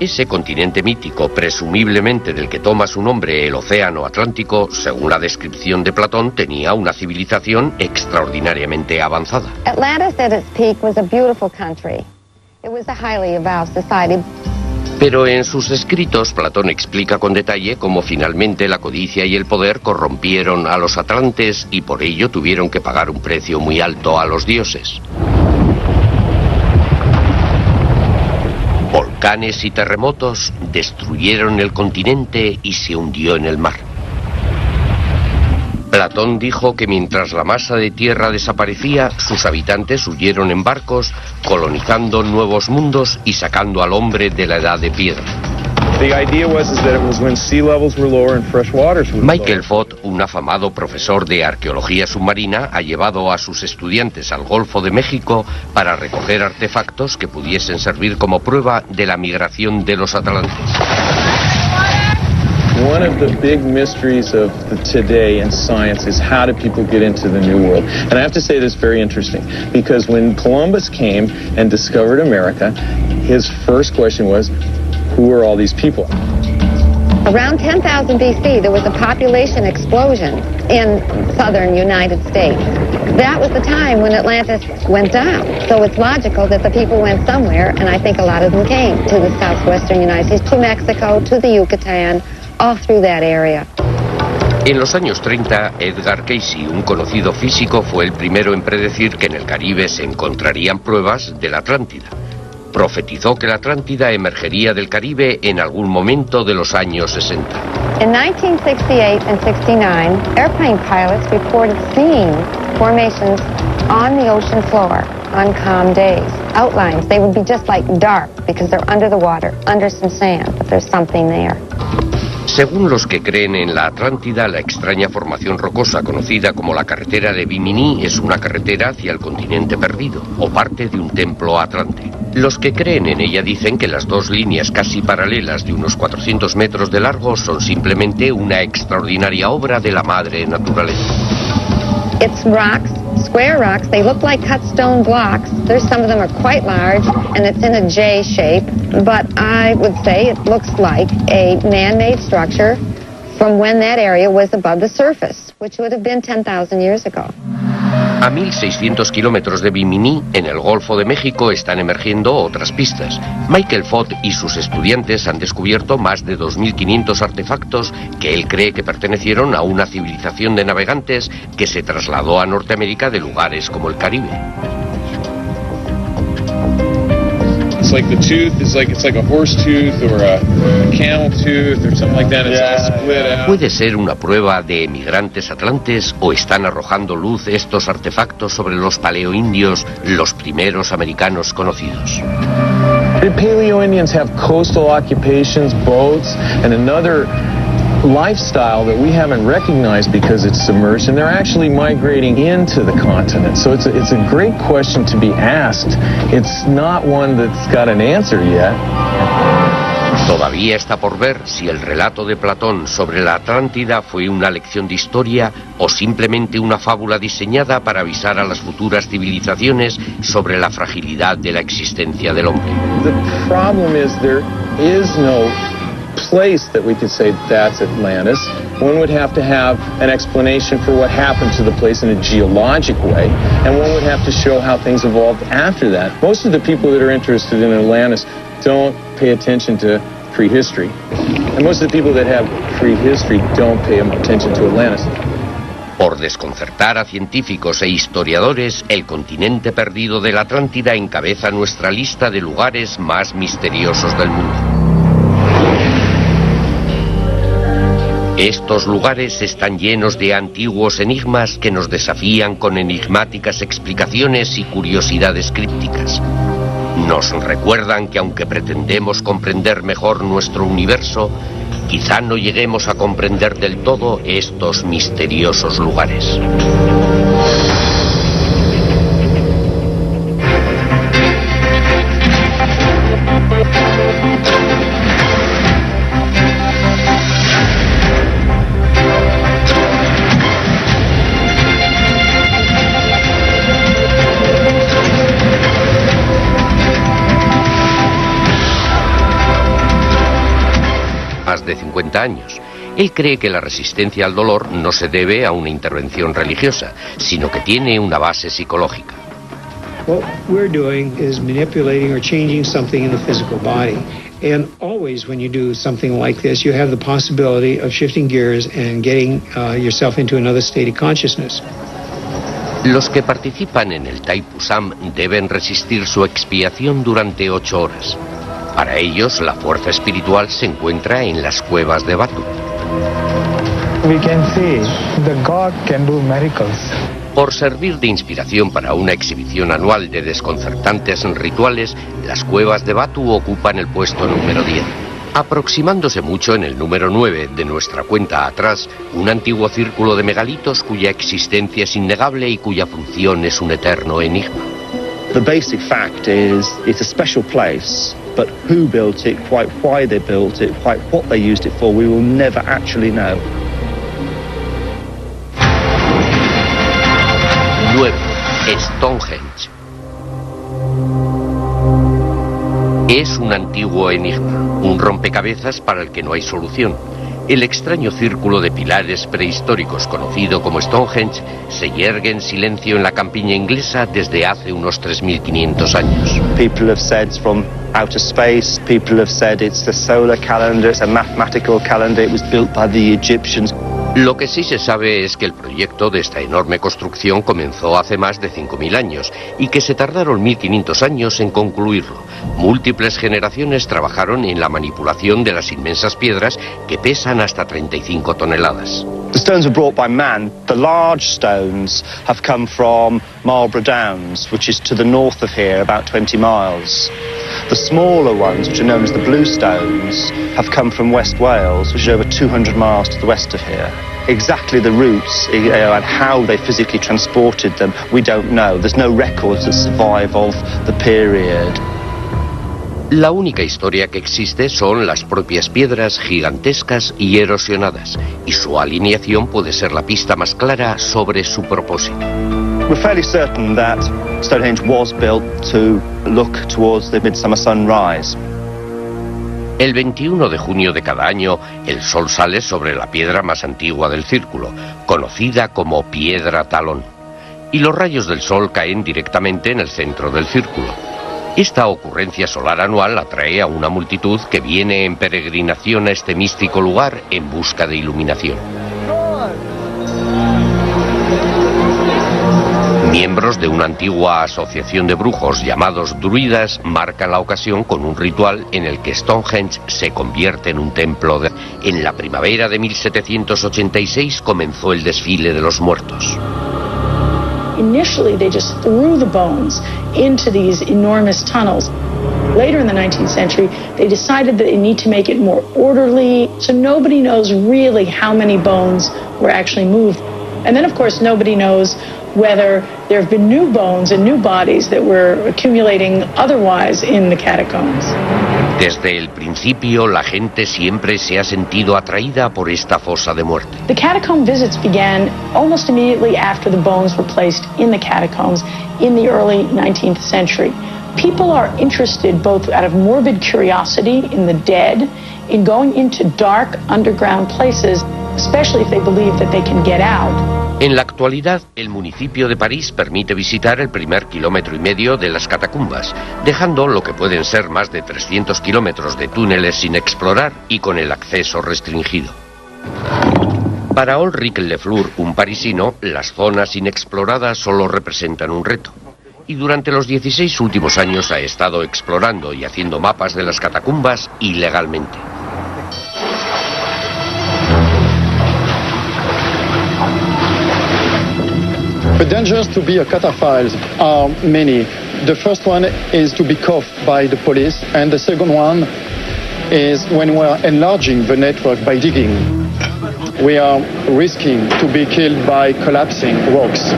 Ese continente mítico, presumiblemente del que toma su nombre el Océano Atlántico, según la descripción de Platón, tenía una civilización extraordinariamente avanzada. Atlantis at its peak was a beautiful country. It was a highly evolved society. Pero en sus escritos Platón explica con detalle cómo finalmente la codicia y el poder corrompieron a los atlantes y por ello tuvieron que pagar un precio muy alto a los dioses. Volcanes y terremotos destruyeron el continente y se hundió en el mar. Platón dijo que mientras la masa de tierra desaparecía, sus habitantes huyeron en barcos, colonizando nuevos mundos y sacando al hombre de la edad de piedra. Michael Fott, un afamado profesor de arqueología submarina, ha llevado a sus estudiantes al Golfo de México para recoger artefactos que pudiesen servir como prueba de la migración de los atlantes. One of the big mysteries of today in science is how do people get into the New World? And I have to say this very interesting, because when Columbus came and discovered America, his first question was, who are all these people? Around 10,000 BC, there was a population explosion in southern United States. That was the time when Atlantis went down. So it's logical that the people went somewhere, and I think a lot of them came to the southwestern United States, to Mexico, to the Yucatan, all through that area. En los años 30, Edgar Cayce, un conocido físico, fue el primero en predecir que en el Caribe se encontrarían pruebas de la Atlántida. Profetizó que la Atlántida emergería del Caribe en algún momento de los años 60. In 1968 and 69, airplane pilots reported seeing formations on the ocean floor on calm days. Outlines, they would be just like dark because they're under the water, under some sand, but there's something there. Según los que creen en la Atlántida, la extraña formación rocosa conocida como la carretera de Bimini es una carretera hacia el continente perdido, o parte de un templo atlante. Los que creen en ella dicen que las dos líneas casi paralelas de unos 400 metros de largo son simplemente una extraordinaria obra de la madre naturaleza. It's rocks, square rocks. They look like cut stone blocks. There's some of them are quite large, and it's in a J shape. But I would say it looks like a man-made structure from when that area was above the surface, which would have been 10,000 years ago. A 1.600 kilómetros de Bimini, en el Golfo de México, están emergiendo otras pistas. Michael Fott y sus estudiantes han descubierto más de 2.500 artefactos que él cree que pertenecieron a una civilización de navegantes que se trasladó a Norteamérica de lugares como el Caribe. It's like the tooth is like it's like a horse tooth or a camel tooth or something like that. It's all split out. ¿Puede ser una prueba de emigrantes atlantes o están arrojando luz estos artefactos sobre los paleoindios, los primeros americanos conocidos? The Paleo-Indians have coastal occupations, boats, and another lifestyle that we haven't recognized because it's submerged, and they're actually migrating into the continent. So it's a great question to be asked. It's not one that's got an answer yet. Todavía está por ver si el relato de Platón sobre la Atlántida fue una lección de historia o simplemente una fábula diseñada para avisar a las futuras civilizaciones sobre la fragilidad de la existencia del hombre. The problem is there is no place that we could say that's Atlantis. One would have to have an explanation for what happened to the place in a geologic way, and one would have to show how things evolved after that. Most of the people that are interested in Atlantis don't pay attention to prehistory, and most of the people that have prehistory don't pay attention to Atlantis. Por desconcertar a científicos e historiadores, el continente perdido de la Atlántida encabeza nuestra lista de lugares más misteriosos del mundo. Estos lugares están llenos de antiguos enigmas que nos desafían con enigmáticas explicaciones y curiosidades crípticas. Nos recuerdan que aunque pretendemos comprender mejor nuestro universo, quizá no lleguemos a comprender del todo estos misteriosos lugares. Más de 50 años. Él cree que la resistencia al dolor no se debe a una intervención religiosa, sino que tiene una base psicológica. What we're doing is manipulating or changing something in the physical body. And always when you do something like this, you have the possibility of shifting gears and getting yourself into another state of consciousness. Los que participan en el Thaipusam deben resistir su expiación durante 8 horas. Para ellos, la fuerza espiritual se encuentra en las cuevas de Batu. We can see the God can do miracles. Por servir de inspiración para una exhibición anual de desconcertantes rituales, las cuevas de Batu ocupan el puesto número 10. Aproximándose mucho en el número 9 de nuestra cuenta atrás, un antiguo círculo de megalitos cuya existencia es innegable y cuya función es un eterno enigma. The basic fact is it's a special place, but who built it, quite why they built it, quite what they used it for, we will never actually know. 9. Stonehenge. Es un antiguo enigma, un rompecabezas para el que no hay solución. El extraño círculo de pilares prehistóricos conocido como Stonehenge se yergue en silencio en la campiña inglesa desde hace unos 3.500 años. People have said it's from outer space, people have said it's the solar calendar, it's a mathematical calendar, it was built by the Egyptians. Lo que sí se sabe es que el proyecto de esta enorme construcción comenzó hace más de 5.000 años y que se tardaron 1.500 años en concluirlo. Múltiples generaciones trabajaron en la manipulación de las inmensas piedras que pesan hasta 35 toneladas. The stones were brought by man. The large stones have come from Marlborough Downs, which is to the north of here, about 20 miles. The smaller ones, which are known as the blue stones, have come from West Wales, which is over 200 miles to the west of here. Exactly the routes and how they physically transported them, we don't know. There's no records that survive of the period. La única historia que existe son las propias piedras gigantescas y erosionadas, y su alineación puede ser la pista más clara sobre su propósito. We're fairly certain that Stonehenge was built to look towards the midsummer sunrise. El 21 de junio de cada año, el sol sale sobre la piedra más antigua del círculo, conocida como Piedra Talón, y los rayos del sol caen directamente en el centro del círculo. Esta ocurrencia solar anual atrae a una multitud que viene en peregrinación a este místico lugar en busca de iluminación. Miembros de una antigua asociación de brujos llamados druidas marcan la ocasión con un ritual en el que Stonehenge se convierte en un templo. En la primavera de 1786 comenzó el desfile de los muertos. Initially, they just threw the bones into these enormous tunnels. Later in the 19th century, they decided that they need to make it more orderly, so nobody knows really how many bones were actually moved. And then, of course, nobody knows whether there have been new bones and new bodies that were accumulating otherwise in the catacombs. Desde el principio, la gente siempre se ha sentido atraída por esta fosa de muerte. The catacomb visits began almost immediately after the bones were placed in the catacombs in the early 19th century. People are interested, both out of morbid curiosity in the dead, in going into dark underground places, especially if they believe that they can get out. En la actualidad, el municipio de París permite visitar el primer 1,5 kilómetros de las catacumbas, dejando lo que pueden ser más de 300 kilómetros de túneles sin explorar y con el acceso restringido. Para Ulrich Lefleur, un parisino, las zonas inexploradas solo representan un reto. Y durante los 16 últimos años ha estado explorando y haciendo mapas de las catacumbas ilegalmente. The dangers to be a cataphiles are many. The first one is to be caught by the police, and the second one is when we are enlarging the network by digging. We are risking to be killed by collapsing rocks.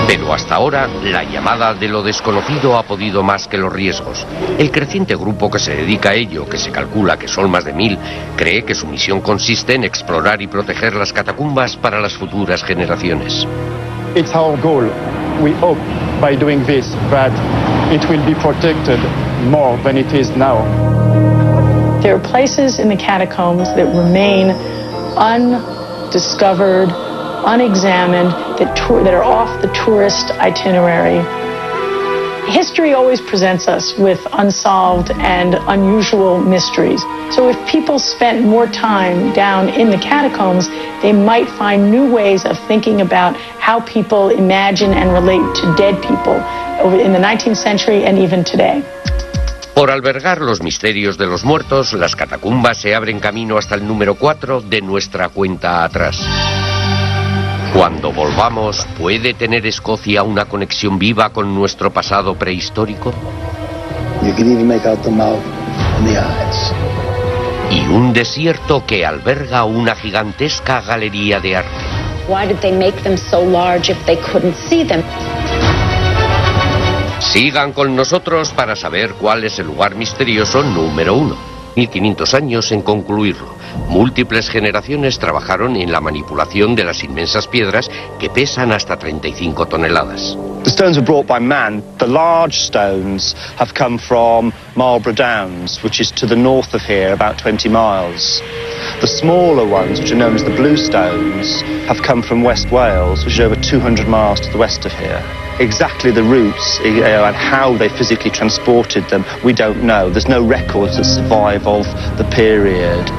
Pero hasta ahora, la llamada de lo desconocido ha podido más que los riesgos. El creciente grupo que se dedica a ello, que se calcula que son más de 1000, cree que su misión consiste en explorar y proteger las catacumbas para las futuras generaciones. It's our goal. We hope by doing this that it will be protected more than it is now. There are places in the catacombs that remain undiscovered, unexamined, that are off the tourist itinerary. History always presents us with unsolved and unusual mysteries. So if people spent more time down in the catacombs, they might find new ways of thinking about how people imagine and relate to dead people in the 19th century and even today. Por albergar los misterios de los muertos, las catacumbas se abren camino hasta el número 4 de nuestra cuenta atrás. Cuando volvamos, ¿puede tener Escocia una conexión viva con nuestro pasado prehistórico? Y un desierto que alberga una gigantesca galería de arte. Why did they make them so large if they couldn't see them? Sigan con nosotros para saber cuál es el lugar misterioso número 1. 1500 años en concluirlo. Múltiples generaciones trabajaron en la manipulación de las inmensas piedras que pesan hasta 35 toneladas. The stones were brought by man. The large stones have come from Marlborough Downs, which is to the north of here, about 20 miles. The smaller ones, which are known as the blue stones, have come from West Wales, which is over 200 miles to the west of here. Exactly the routes and how they physically transported them, we don't know. There's no records that survive of the period.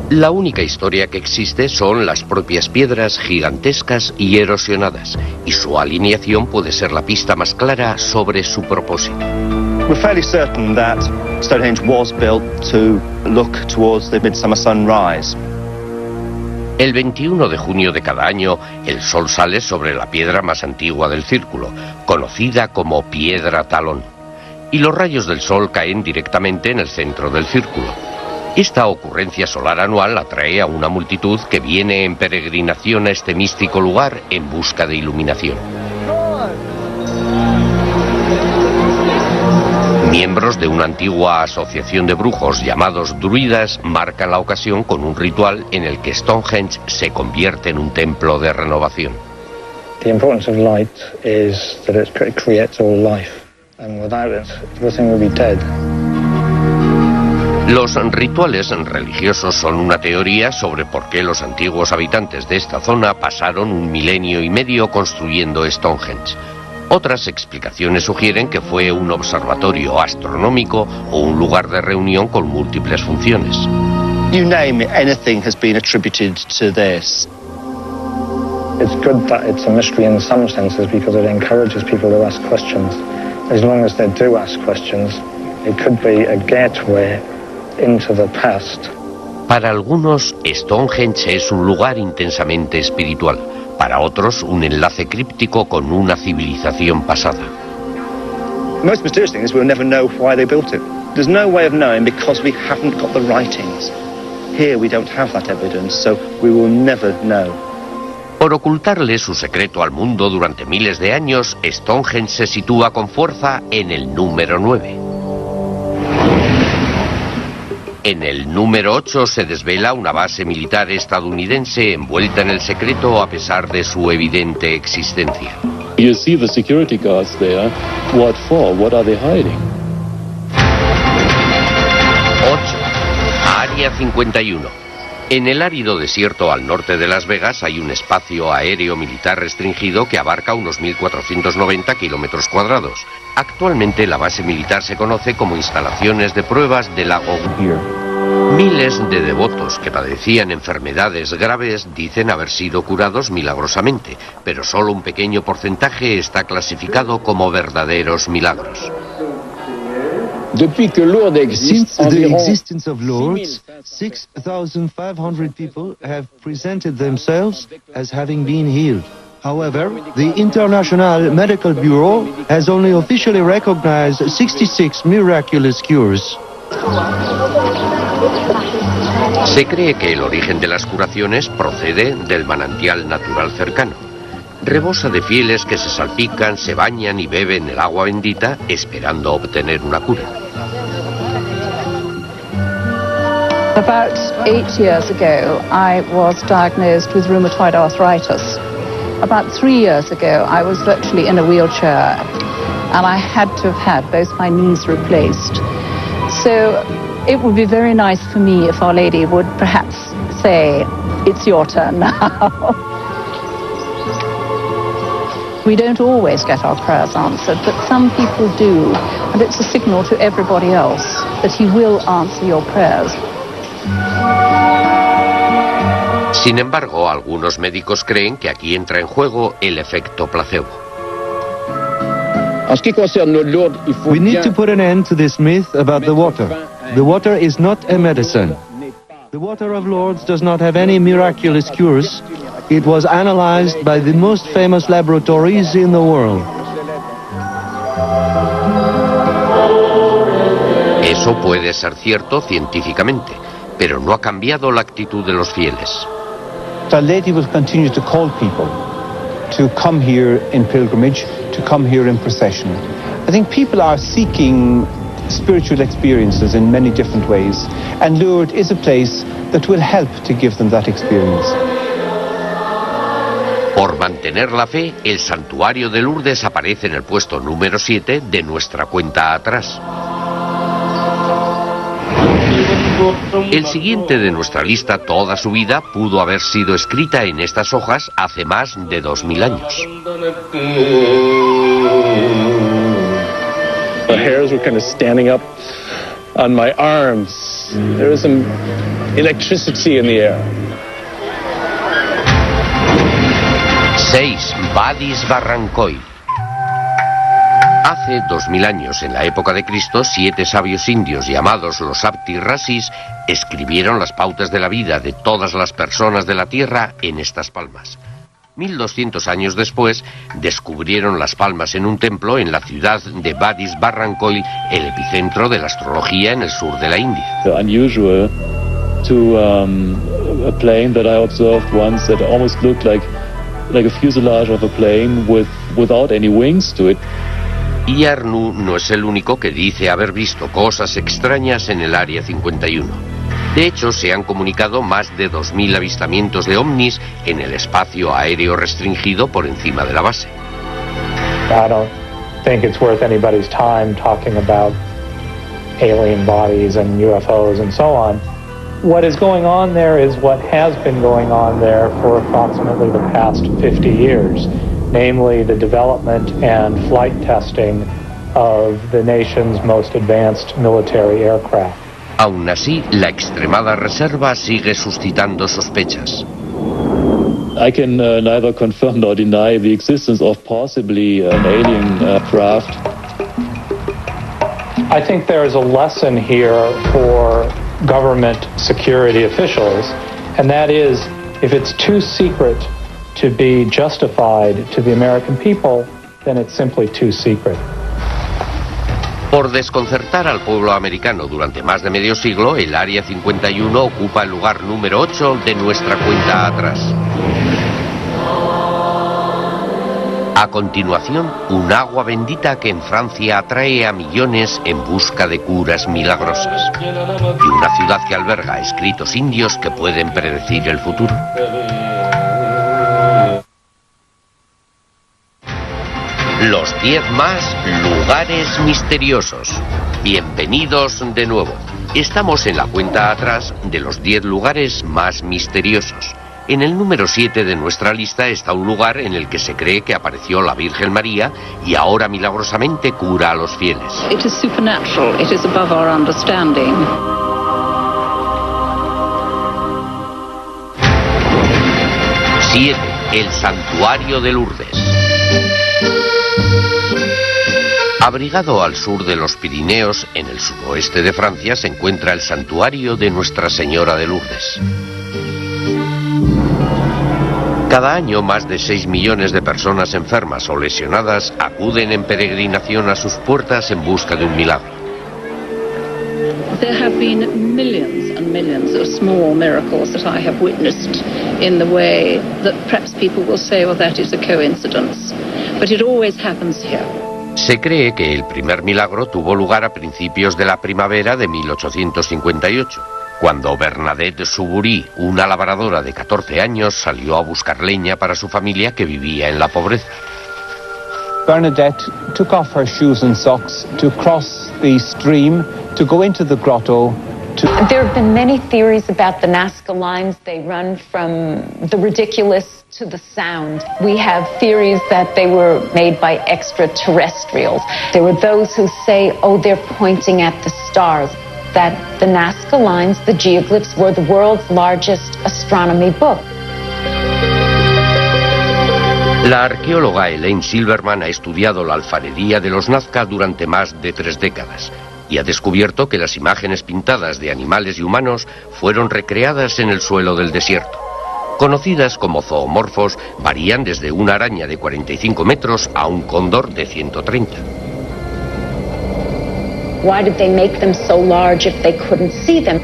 La única historia que existe son las propias piedras gigantescas y erosionadas, y su alineación puede ser la pista más clara sobre su propósito. We're fairly certain that Stonehenge was built to look towards the midsummer sunrise. El 21 de junio de cada año, el sol sale sobre la piedra más antigua del círculo, conocida como Piedra Talón, y los rayos del sol caen directamente en el centro del círculo. Esta ocurrencia solar anual atrae a una multitud que viene en peregrinación a este místico lugar en busca de iluminación. Miembros de una antigua asociación de brujos llamados druidas marcan la ocasión con un ritual en el que Stonehenge se convierte en un templo de renovación. The importance of light is that it creates all life, and without it, everything will be dead. Los rituales religiosos son una teoría sobre por qué los antiguos habitantes de esta zona pasaron 1,5 milenios construyendo Stonehenge. Otras explicaciones sugieren que fue un observatorio astronómico o un lugar de reunión con múltiples funciones. You name it, anything has been attributed to this. It's good that it's a mystery in some senses because it encourages people to ask questions. As long as they do ask questions, it could be a gateway into the past. Para algunos, Stonehenge es un lugar intensamente espiritual. Para otros, un enlace críptico con una civilización pasada. The most mysterious thing is we'll never know why they built it. There's no way of knowing because we haven't got the writings. Here we don't have that evidence, so we will never know. Por ocultarle su secreto al mundo durante miles de años, Stonehenge se sitúa con fuerza en el número 9. En el número 8 se desvela una base militar estadounidense envuelta en el secreto a pesar de su evidente existencia. You see the security guards there. What for? What are they hiding? 8. Área 51. En el árido desierto al norte de Las Vegas hay un espacio aéreo militar restringido que abarca unos 1.490 kilómetros cuadrados. Actualmente la base militar se conoce como Instalaciones de Pruebas del Lago Gear. Miles de devotos que padecían enfermedades graves dicen haber sido curados milagrosamente, pero solo un pequeño porcentaje está clasificado como verdaderos milagros. Since the existence of Lourdes, 6,500 people have presented themselves as having been healed. However, the International Medical Bureau has only officially recognized 66 miraculous cures. Se cree que el origen de las curaciones procede del manantial natural cercano. Rebosa de fieles que se salpican, se bañan y beben el agua bendita esperando obtener una cura. About 8 years ago, I was diagnosed with rheumatoid arthritis. About 3 years ago, I was virtually in a wheelchair, and I had to have had both my knees replaced. So it would be very nice for me if Our Lady would perhaps say, "It's your turn now." We don't always get our prayers answered, but some people do, and it's a signal to everybody else that He will answer your prayers. Sin embargo, algunos médicos creen que aquí entra en juego el efecto placebo. We need to put an end to this myth about the water. The water is not a medicine. The water of Lourdes does not have any miraculous cures. It was analyzed by the most famous laboratories in the world. Eso puede ser cierto científicamente, pero no ha cambiado la actitud de los fieles. Our Lady will continue to call people to come here in pilgrimage, to come here in procession. I think people are seeking spiritual experiences in many different ways, and Lourdes is a place that will help to give them that experience. Por mantener la fe, el santuario de Lourdes aparece en el puesto número 7 de nuestra cuenta atrás. El siguiente de nuestra lista, toda su vida, pudo haber sido escrita en estas hojas hace más de 2000 años. The hairs were kind of standing up on my arms. There was some electricity in the air. 6. Vadis Barrancoy. Hace 2000 años, en la época de Cristo, 7 sabios indios llamados los Apti Rasis escribieron las pautas de la vida de todas las personas de la tierra en estas palmas. 1200 años después, descubrieron las palmas en un templo en la ciudad de Vadis Barrancoy, el epicentro de la astrología en el sur de la India. Unusual to a plane that I observed once that almost looked like a fuselage of a plane without any wings to it. Y Arnoux no es el único que dice haber visto cosas extrañas en el Área 51. De hecho, se han comunicado más de 2000 avistamientos de ovnis en el espacio aéreo restringido por encima de la base. I don't think it's worth anybody's time talking about alien bodies and UFOs and so on. What is going on there is what has been going on there for approximately the past 50 years. Namely the development and flight testing of the nation's most advanced military aircraft. Aún así, la extremada reserva sigue suscitando sospechas. I can neither confirm nor deny the existence of possibly an alien craft. I think there is a lesson here for government security officials, and that is, if it's too secret to be justified to the American people, then it's simply too secret. Por desconcertar al pueblo americano durante más de medio siglo, el Área 51 ocupa el lugar número 8 de nuestra cuenta atrás. A continuación, un agua bendita que en Francia atrae a millones en busca de curas milagrosas. Y una ciudad que alberga escritos indios que pueden predecir el futuro. Los 10 más lugares misteriosos. Bienvenidos de nuevo. Estamos en la cuenta atrás de los 10 lugares más misteriosos. En el número 7 de nuestra lista está un lugar en el que se cree que apareció la Virgen María y ahora milagrosamente cura a los fieles. It is supernatural. It is above our understanding. 7. El Santuario de Lourdes. Abrigado al sur de los Pirineos, en el suroeste de Francia, se encuentra el Santuario de Nuestra Señora de Lourdes. Cada año, más de 6 millones de personas enfermas o lesionadas acuden en peregrinación a sus puertas en busca de un milagro. There have been millions and millions of small miracles that I have witnessed in the way that perhaps people will say, well, that is a coincidence. But it always happens here. Se cree que el primer milagro tuvo lugar a principios de la primavera de 1858, cuando Bernadette Soubury, una labradora de 14 años, salió a buscar leña para su familia que vivía en la pobreza. Bernadette took off her shoes and socks to cross the stream, to go into the grotto. There have been many theories about the Nazca lines. They run from the ridiculous to the sound. We have theories that they were made by extraterrestrials. There were those who say, oh, they're pointing at the stars. That the Nazca lines, the geoglyphs, were the world's largest astronomy book. La arqueóloga Elaine Silverman ha estudiado la alfarería de los Nazca durante más de 3 décadas y ha descubierto que las imágenes pintadas de animales y humanos fueron recreadas en el suelo del desierto. Conocidas como zoomorfos, varían desde una araña de 45 metros a un cóndor de 130. Why did they make them so large if they couldn't see them?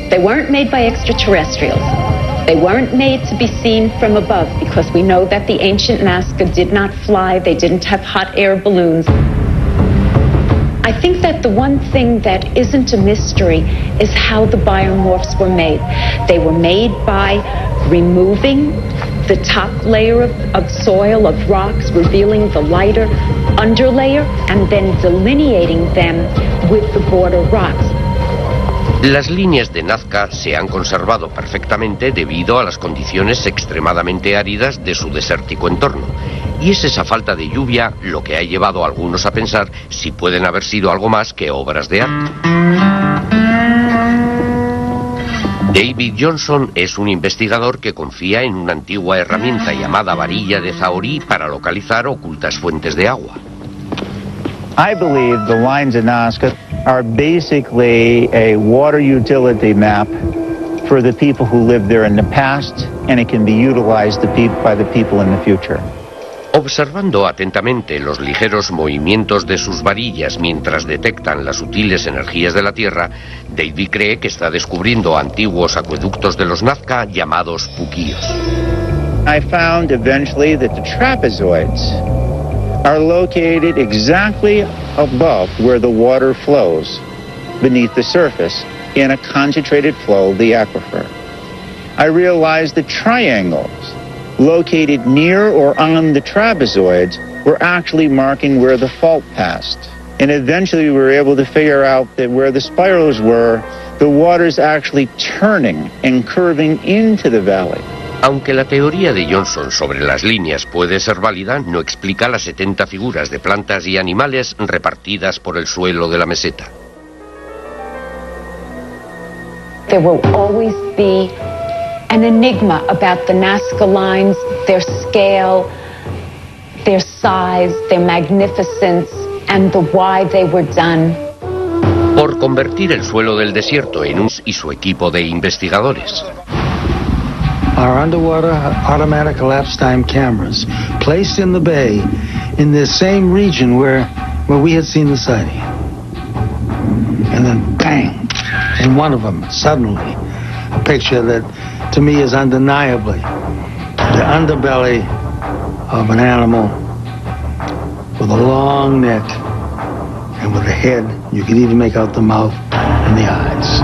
They weren't made by extraterrestrials. They weren't made to be seen from above because we know that the ancient Nazca did not fly. They didn't have hot air balloons. I think that the one thing that isn't a mystery is how the biomorphs were made. They were made by removing the top layer of soil, of rocks, revealing the lighter underlayer, and then delineating them with the border rocks. Las líneas de Nazca se han conservado perfectamente debido a las condiciones extremadamente áridas de su desértico entorno. Y es esa falta de lluvia lo que ha llevado a algunos a pensar si pueden haber sido algo más que obras de arte. David Johnson es un investigador que confía en una antigua herramienta llamada varilla de Zahorí para localizar ocultas fuentes de agua. I believe the lines of Nazca are basically a water utility map for the people who lived there in the past, and it can be utilized by the people in the future. Observando atentamente los ligeros movimientos de sus varillas mientras detectan las sutiles energías de la Tierra, David cree que está descubriendo antiguos acueductos de los Nazca llamados puquíos. I found eventually that the trapezoids are located exactly above where the water flows beneath the surface in a concentrated flow of the aquifer. I realized the triangles located near or on the trapezoids were actually marking where the fault passed. And eventually we were able to figure out that where the spirals were, the water's actually turning and curving into the valley. Aunque la teoría de Johnson sobre las líneas puede ser válida, no explica las 70 figuras de plantas y animales repartidas por el suelo de la meseta. There will always be an enigma about the Nazca lines, their scale, their size, their magnificence, and the why they were done. Por convertir el suelo del desierto en un y su equipo de investigadores. Our underwater automatic elapsed time cameras placed in the bay in the same region where we had seen the sighting. And then bang, in one of them, suddenly, a picture that to me is undeniably the underbelly of an animal with a long neck and with a head. You can even make out the mouth and the eyes.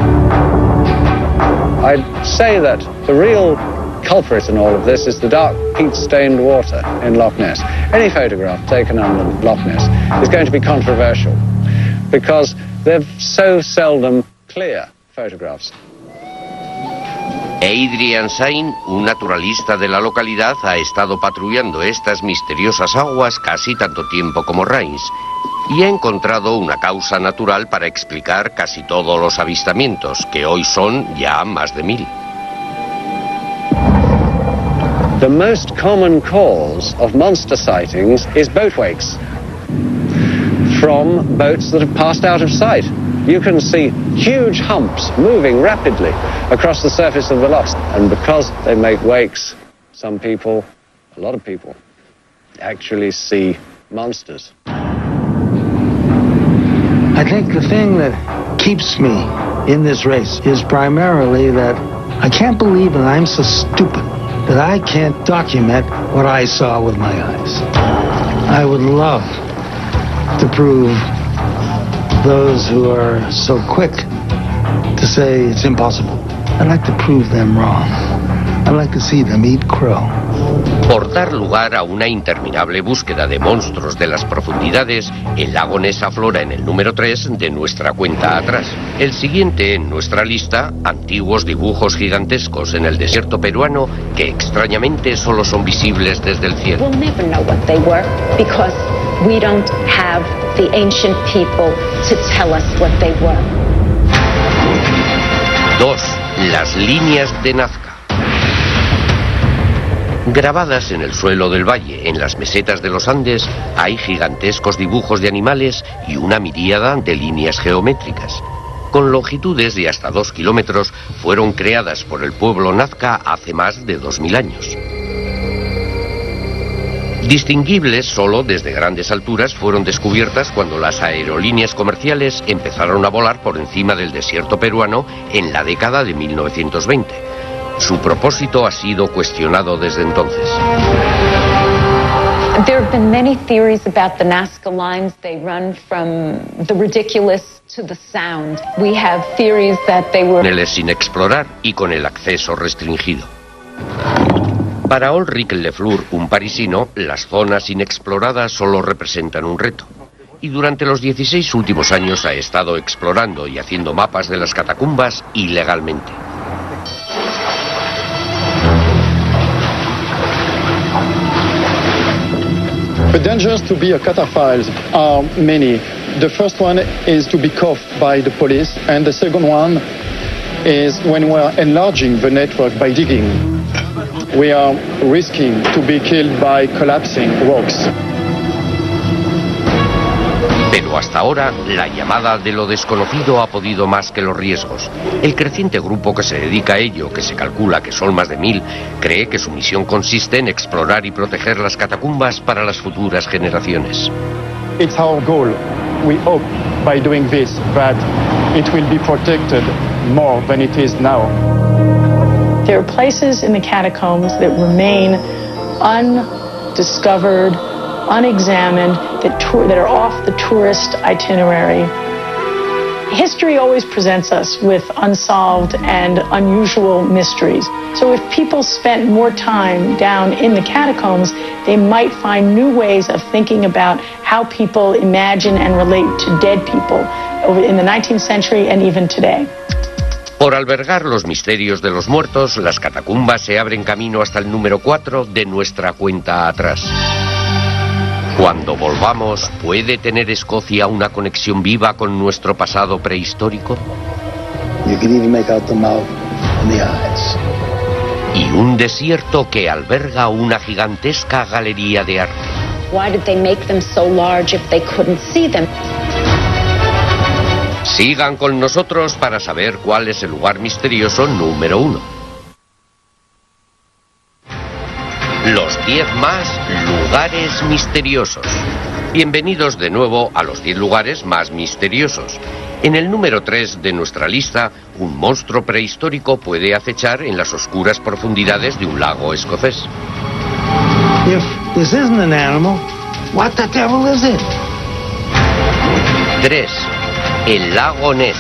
I'd say that the real culprit in all of this is the dark peat-stained water in Loch Ness. Any photograph taken on Loch Ness is going to be controversial because they're so seldom clear photographs. Adrian Sain, un naturalista de la localidad, ha estado patrullando estas misteriosas aguas casi tanto tiempo como Rhines y ha encontrado una causa natural para explicar casi todos los avistamientos, que hoy son ya más de 1000. The most common cause of monster sightings is boat wakes from boats that have passed out of sight. You can see huge humps moving rapidly across the surface of the lochs, and because they make wakes, some people, a lot of people, actually see monsters. I think the thing that keeps me in this race is primarily that I can't believe that I'm so stupid that I can't document what I saw with my eyes. I would love to prove those who are so quick to say it's impossible. I'd like to prove them wrong. I'd like to see them eat crow. Por dar lugar a una interminable búsqueda de monstruos de las profundidades, el lago Ness aflora en el número 3 de nuestra cuenta atrás. El siguiente en nuestra lista, antiguos dibujos gigantescos en el desierto peruano que extrañamente solo son visibles desde el cielo. We'll never know what they were because we don't have the ancient people to tell us what they were. 2. Las líneas de Nazca. Grabadas en el suelo del valle, en las mesetas de los Andes, hay gigantescos dibujos de animales y una miríada de líneas geométricas. Con longitudes de hasta 2 kilómetros, fueron creadas por el pueblo Nazca hace más de 2000 años. Distinguibles solo desde grandes alturas, fueron descubiertas cuando las aerolíneas comerciales empezaron a volar por encima del desierto peruano en la década de 1920. Su propósito ha sido cuestionado desde entonces. There have been many theories about the Nazca lines. They run from the ridiculous to the sound. We have theories that they were... Túneles sin explorar y con el acceso restringido. Para Ulrich Lefleur, un parisino, las zonas inexploradas solo representan un reto. Y durante los 16 últimos años ha estado explorando y haciendo mapas de las catacumbas ilegalmente. The dangers to be a cataphiles are many. The first one is to be caught by the police, and the second one is when we are enlarging the network by digging. We are risking to be killed by collapsing rocks. Pero hasta ahora, la llamada de lo desconocido ha podido más que los riesgos. El creciente grupo que se dedica a ello, que se calcula que son más de 1000, cree que su misión consiste en explorar y proteger las catacumbas para las futuras generaciones. It's our goal. We hope by doing this that it will be protected more than it is now. There are places in the catacombs that remain undiscovered, unexamined, that are off the tourist itinerary. History always presents us with unsolved and unusual mysteries. So if people spent more time down in the catacombs, they might find new ways of thinking about how people imagine and relate to dead people in the 19th century and even today. Por albergar los misterios de los muertos, las catacumbas se abren camino hasta el número 4 de nuestra cuenta atrás. Cuando volvamos, ¿puede tener Escocia una conexión viva con nuestro pasado prehistórico? Y un desierto que alberga una gigantesca galería de arte. Why did they make them so large if they couldn't see them? Sigan con nosotros para saber cuál es el lugar misterioso número 1. Los 10 más lugares misteriosos. Bienvenidos de nuevo a los 10 lugares más misteriosos. En el número 3 de nuestra lista, un monstruo prehistórico puede acechar en las oscuras profundidades de un lago escocés. If this isn't an animal, what the devil is it? 3. El lago Ness.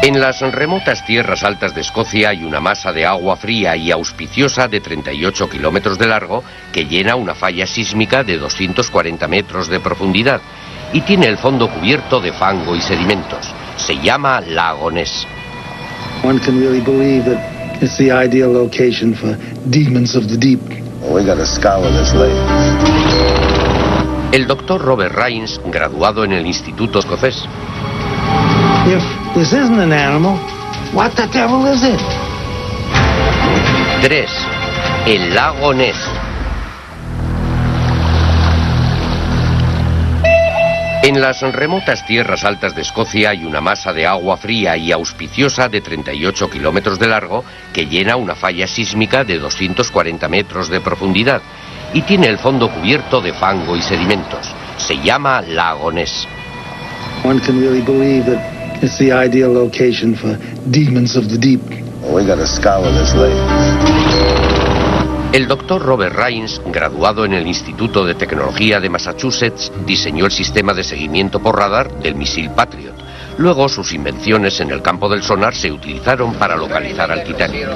En las remotas tierras altas de Escocia hay una masa de agua fría y auspiciosa de 38 kilómetros de largo que llena una falla sísmica de 240 metros de profundidad y tiene el fondo cubierto de fango y sedimentos. Se llama Lago Ness. One can really believe that it's the ideal location for demons of the deep. Well, we gotta scour this lake. El doctor Robert Rains, graduado en el Instituto Escocés. If this isn't an animal, What the devil is it? 3. El lago Ness. En las remotas tierras altas de Escocia hay una masa de agua fría y auspiciosa de 38 kilómetros de largo que llena una falla sísmica de 240 metros de profundidad y tiene el fondo cubierto de fango y sedimentos. Se llama lago Ness. One can really believe that it's the ideal location for demons of the deep. We gotta scour this lake. El doctor Robert Rains, graduado en el Instituto de Tecnología de Massachusetts, diseñó el sistema de seguimiento por radar del misil Patriot. Luego, sus invenciones en el campo del sonar se utilizaron para localizar al Titanic.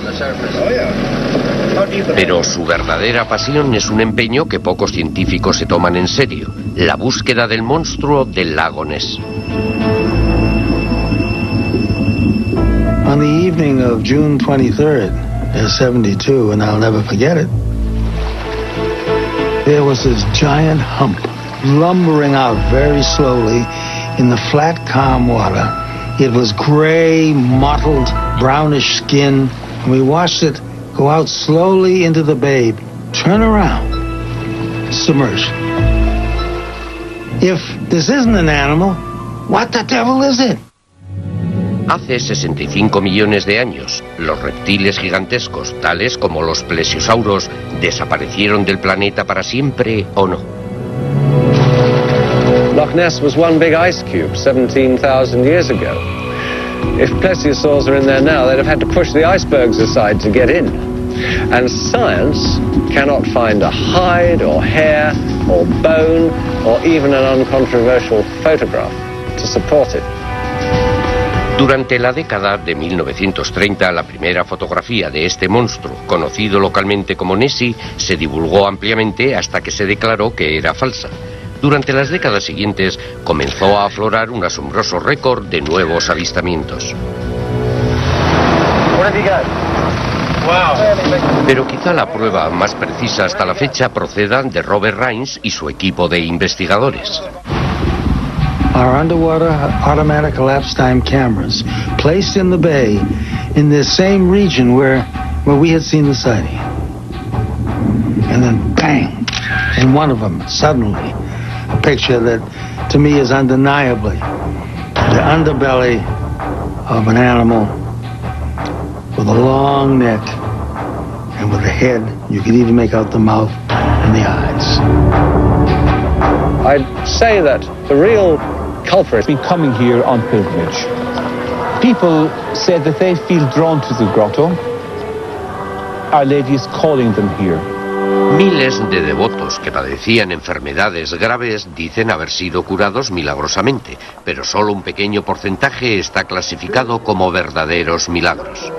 Pero su verdadera pasión es un empeño que pocos científicos se toman en serio: la búsqueda del monstruo del lago Ness. On the evening of June 23rd, 72, and I'll never forget it, there was this giant hump lumbering out very slowly in the flat, calm water. It was gray, mottled, brownish skin, and we watched it go out slowly into the bay, turn around, submerged. If this isn't an animal, what the devil is it? Hace 65 millones de años, los reptiles gigantescos, tales como los plesiosauros, ¿desaparecieron del planeta para siempre o no? Loch Ness was one big ice cube 17,000 years ago. If plesiosaurs are in there now, they'd have had to push the icebergs aside to get in. And science cannot find a hide or hair or bone or even an uncontroversial photograph to support it. Durante la década de 1930, la primera fotografía de este monstruo, conocido localmente como Nessie, se divulgó ampliamente hasta que se declaró que era falsa. Durante las décadas siguientes, comenzó a aflorar un asombroso récord de nuevos avistamientos. Pero quizá la prueba más precisa hasta la fecha proceda de Robert Rains y su equipo de investigadores. Our underwater automatic elapsed time cameras placed in the bay in the same region where we had seen the sighting. And then bang, in one of them, suddenly, a picture that to me is undeniably the underbelly of an animal with a long neck and with a head. You could even make out the mouth and the eyes. I'd say that the real culprit has been coming here on pilgrimage. People say that they feel drawn to the grotto. Our Lady is calling them here. Miles de devotos que padecían enfermedades graves dicen haber sido curados milagrosamente, pero solo un pequeño porcentaje está clasificado como verdaderos milagros.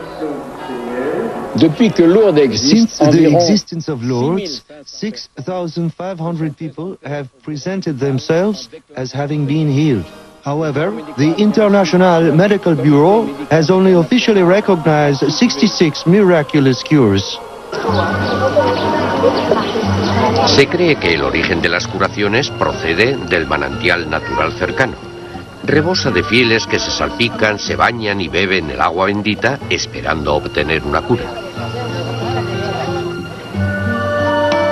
Since the existence of Lourdes, 6,500 people have presented themselves as having been healed. However, the International Medical Bureau has only officially recognized 66 miraculous cures. Se cree que el origen de las curaciones procede del manantial natural cercano. Rebosa de fieles que se salpican, se bañan y beben el agua bendita esperando obtener una cura.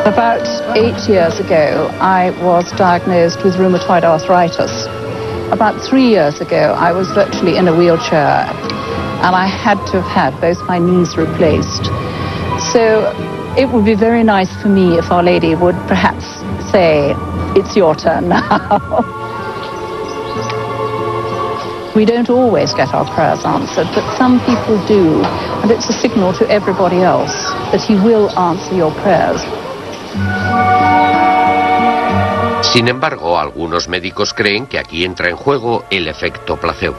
About 8 years ago, I was diagnosed with rheumatoid arthritis. About 3 years ago, I was virtually in a wheelchair, and I had to have had both my knees replaced. So it would be very nice for me if Our Lady would perhaps say, "It's your turn now." We don't always get our prayers answered, but some people do, and it's a signal to everybody else that He will answer your prayers. Sin embargo, algunos médicos creen que aquí entra en juego el efecto placebo.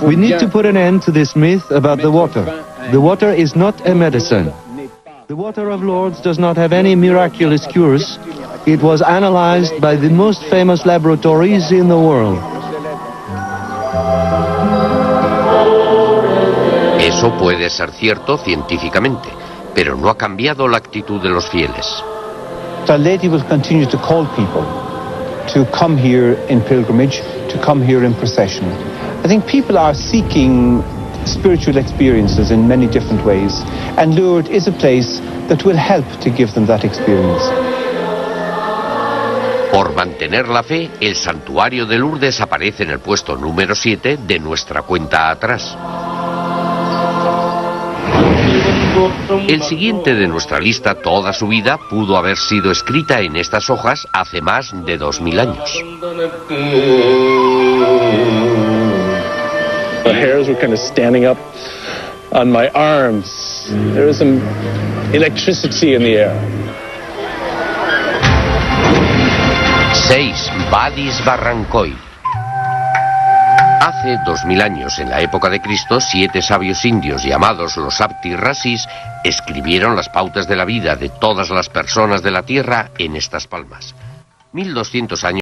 We need to put an end to this myth about the water. The water is not a medicine. The water of Lourdes does not have any miraculous cures. It was analyzed by the most famous laboratories in the world. Eso puede ser cierto científicamente, pero no ha cambiado la actitud de los fieles. Our Lady will continue to call people to come here in pilgrimage, to come here in procession. I think people are seeking spiritual experiences in many different ways, and Lourdes is a place that will help to give them that experience. Por mantener la fe, el santuario de Lourdes aparece en el puesto número 7 de nuestra cuenta atrás. El siguiente de nuestra lista, toda su vida, pudo haber sido escrita en estas hojas hace más de 2000 años. The hairs were kind of standing up on my arms. There was some electricity in the air. 6. Vadis Barrancoi. Hace 2000 años, en la época de Cristo, 7 sabios indios llamados los Apti Rasis escribieron las pautas de la vida de todas las personas de la tierra en estas palmas. 1200 años